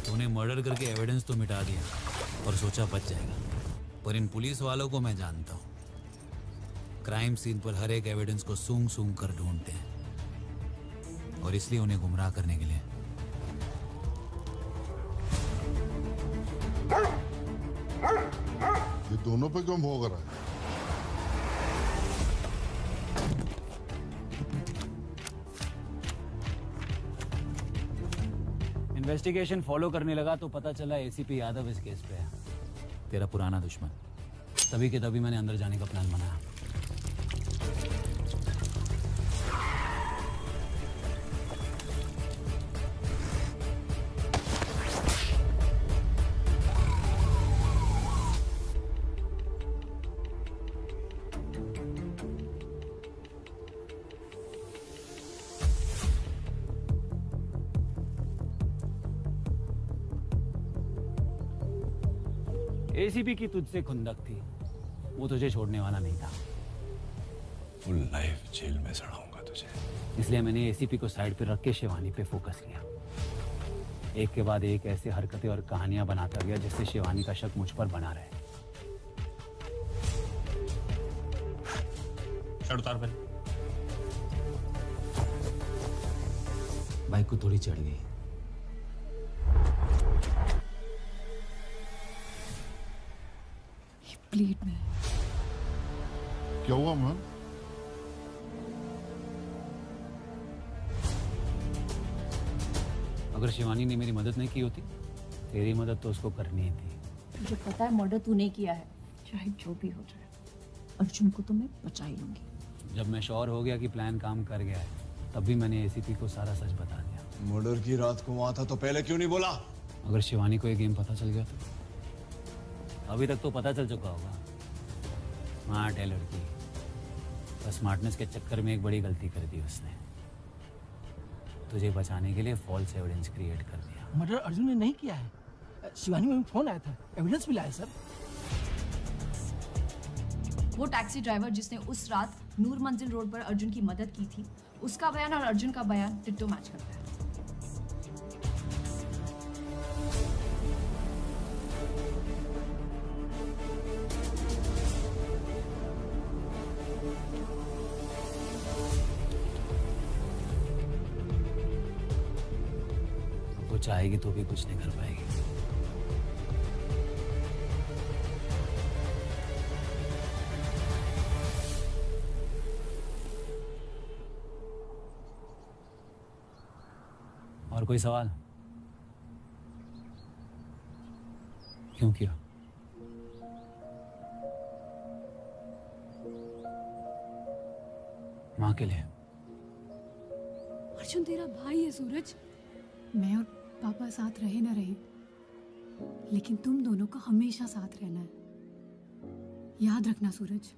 तूने मर्डर करके एविडेंस तो मिटा दिया और सोचा बच जाएगा, पर इन पुलिस वालों को मैं जानता हूँ। क्राइम सीन पर हर एक एविडेंस को सूंघ सूंघ कर ढूंढते हैं, और इसलिए उन्हें गुमराह करने के लिए ये दोनों पे कम हो रहा है। इन्वेस्टिगेशन फॉलो करने लगा तो पता चला एसीपी यादव इस केस पे है, तेरा पुराना दुश्मन। तभी के तभी मैंने अंदर जाने का प्लान बनाया। एसीपी की तुझसे खुंदक थी, वो तुझे छोड़ने वाला नहीं था। फुल लाइफ जेल में सड़ाऊंगा तुझे। इसलिए मैंने एसीपी को साइड पे रख के शिवानी पे फोकस किया। एक के बाद एक ऐसे हरकतें और कहानियां बनाता गया जिससे शिवानी का शक मुझ पर बना रहे। शर्ट उतार पहले। बाइक को थोड़ी चढ़ गई। ब्लीड में। क्या हुआ मैम? अगर शिवानी ने मेरी मदद नहीं की होती, तेरी मदद तो उसको करनी ही थी। मुझे पता है मर्डर तूने किया है, चाहे जो भी हो जाए। अर्जुन को तो मैं बचा ही लूंगी। जब मैं श्योर हो गया कि प्लान काम कर गया है, तब भी मैंने एसीपी को सारा सच बता दिया। मर्डर की रात को वहां था तो पहले क्यों नहीं बोला? अगर शिवानी को ये गेम पता चल गया तो? अभी तक तो पता चल चुका होगा। स्मार्ट है लड़की, पर स्मार्टनेस के चक्कर में एक बड़ी गलती कर दी उसने। तुझे बचाने के लिए फॉल्स एविडेंस क्रिएट कर दिया। मर्डर अर्जुन ने नहीं किया है। शिवानी में फोन आया था, एविडेंस भी लाया सर। वो टैक्सी ड्राइवर जिसने उस रात नूर मंजिल रोड पर अर्जुन की मदद की थी, उसका बयान और अर्जुन का बयान डिट्टो मैच करता है। वो चाहेगी तो भी कुछ नहीं कर पाएगी। और कोई सवाल? क्यों किया? माँ के लिए। अर्जुन तेरा भाई है सूरज। मैं और पापा साथ रहे ना रहे, लेकिन तुम दोनों का हमेशा साथ रहना है। याद रखना सूरज।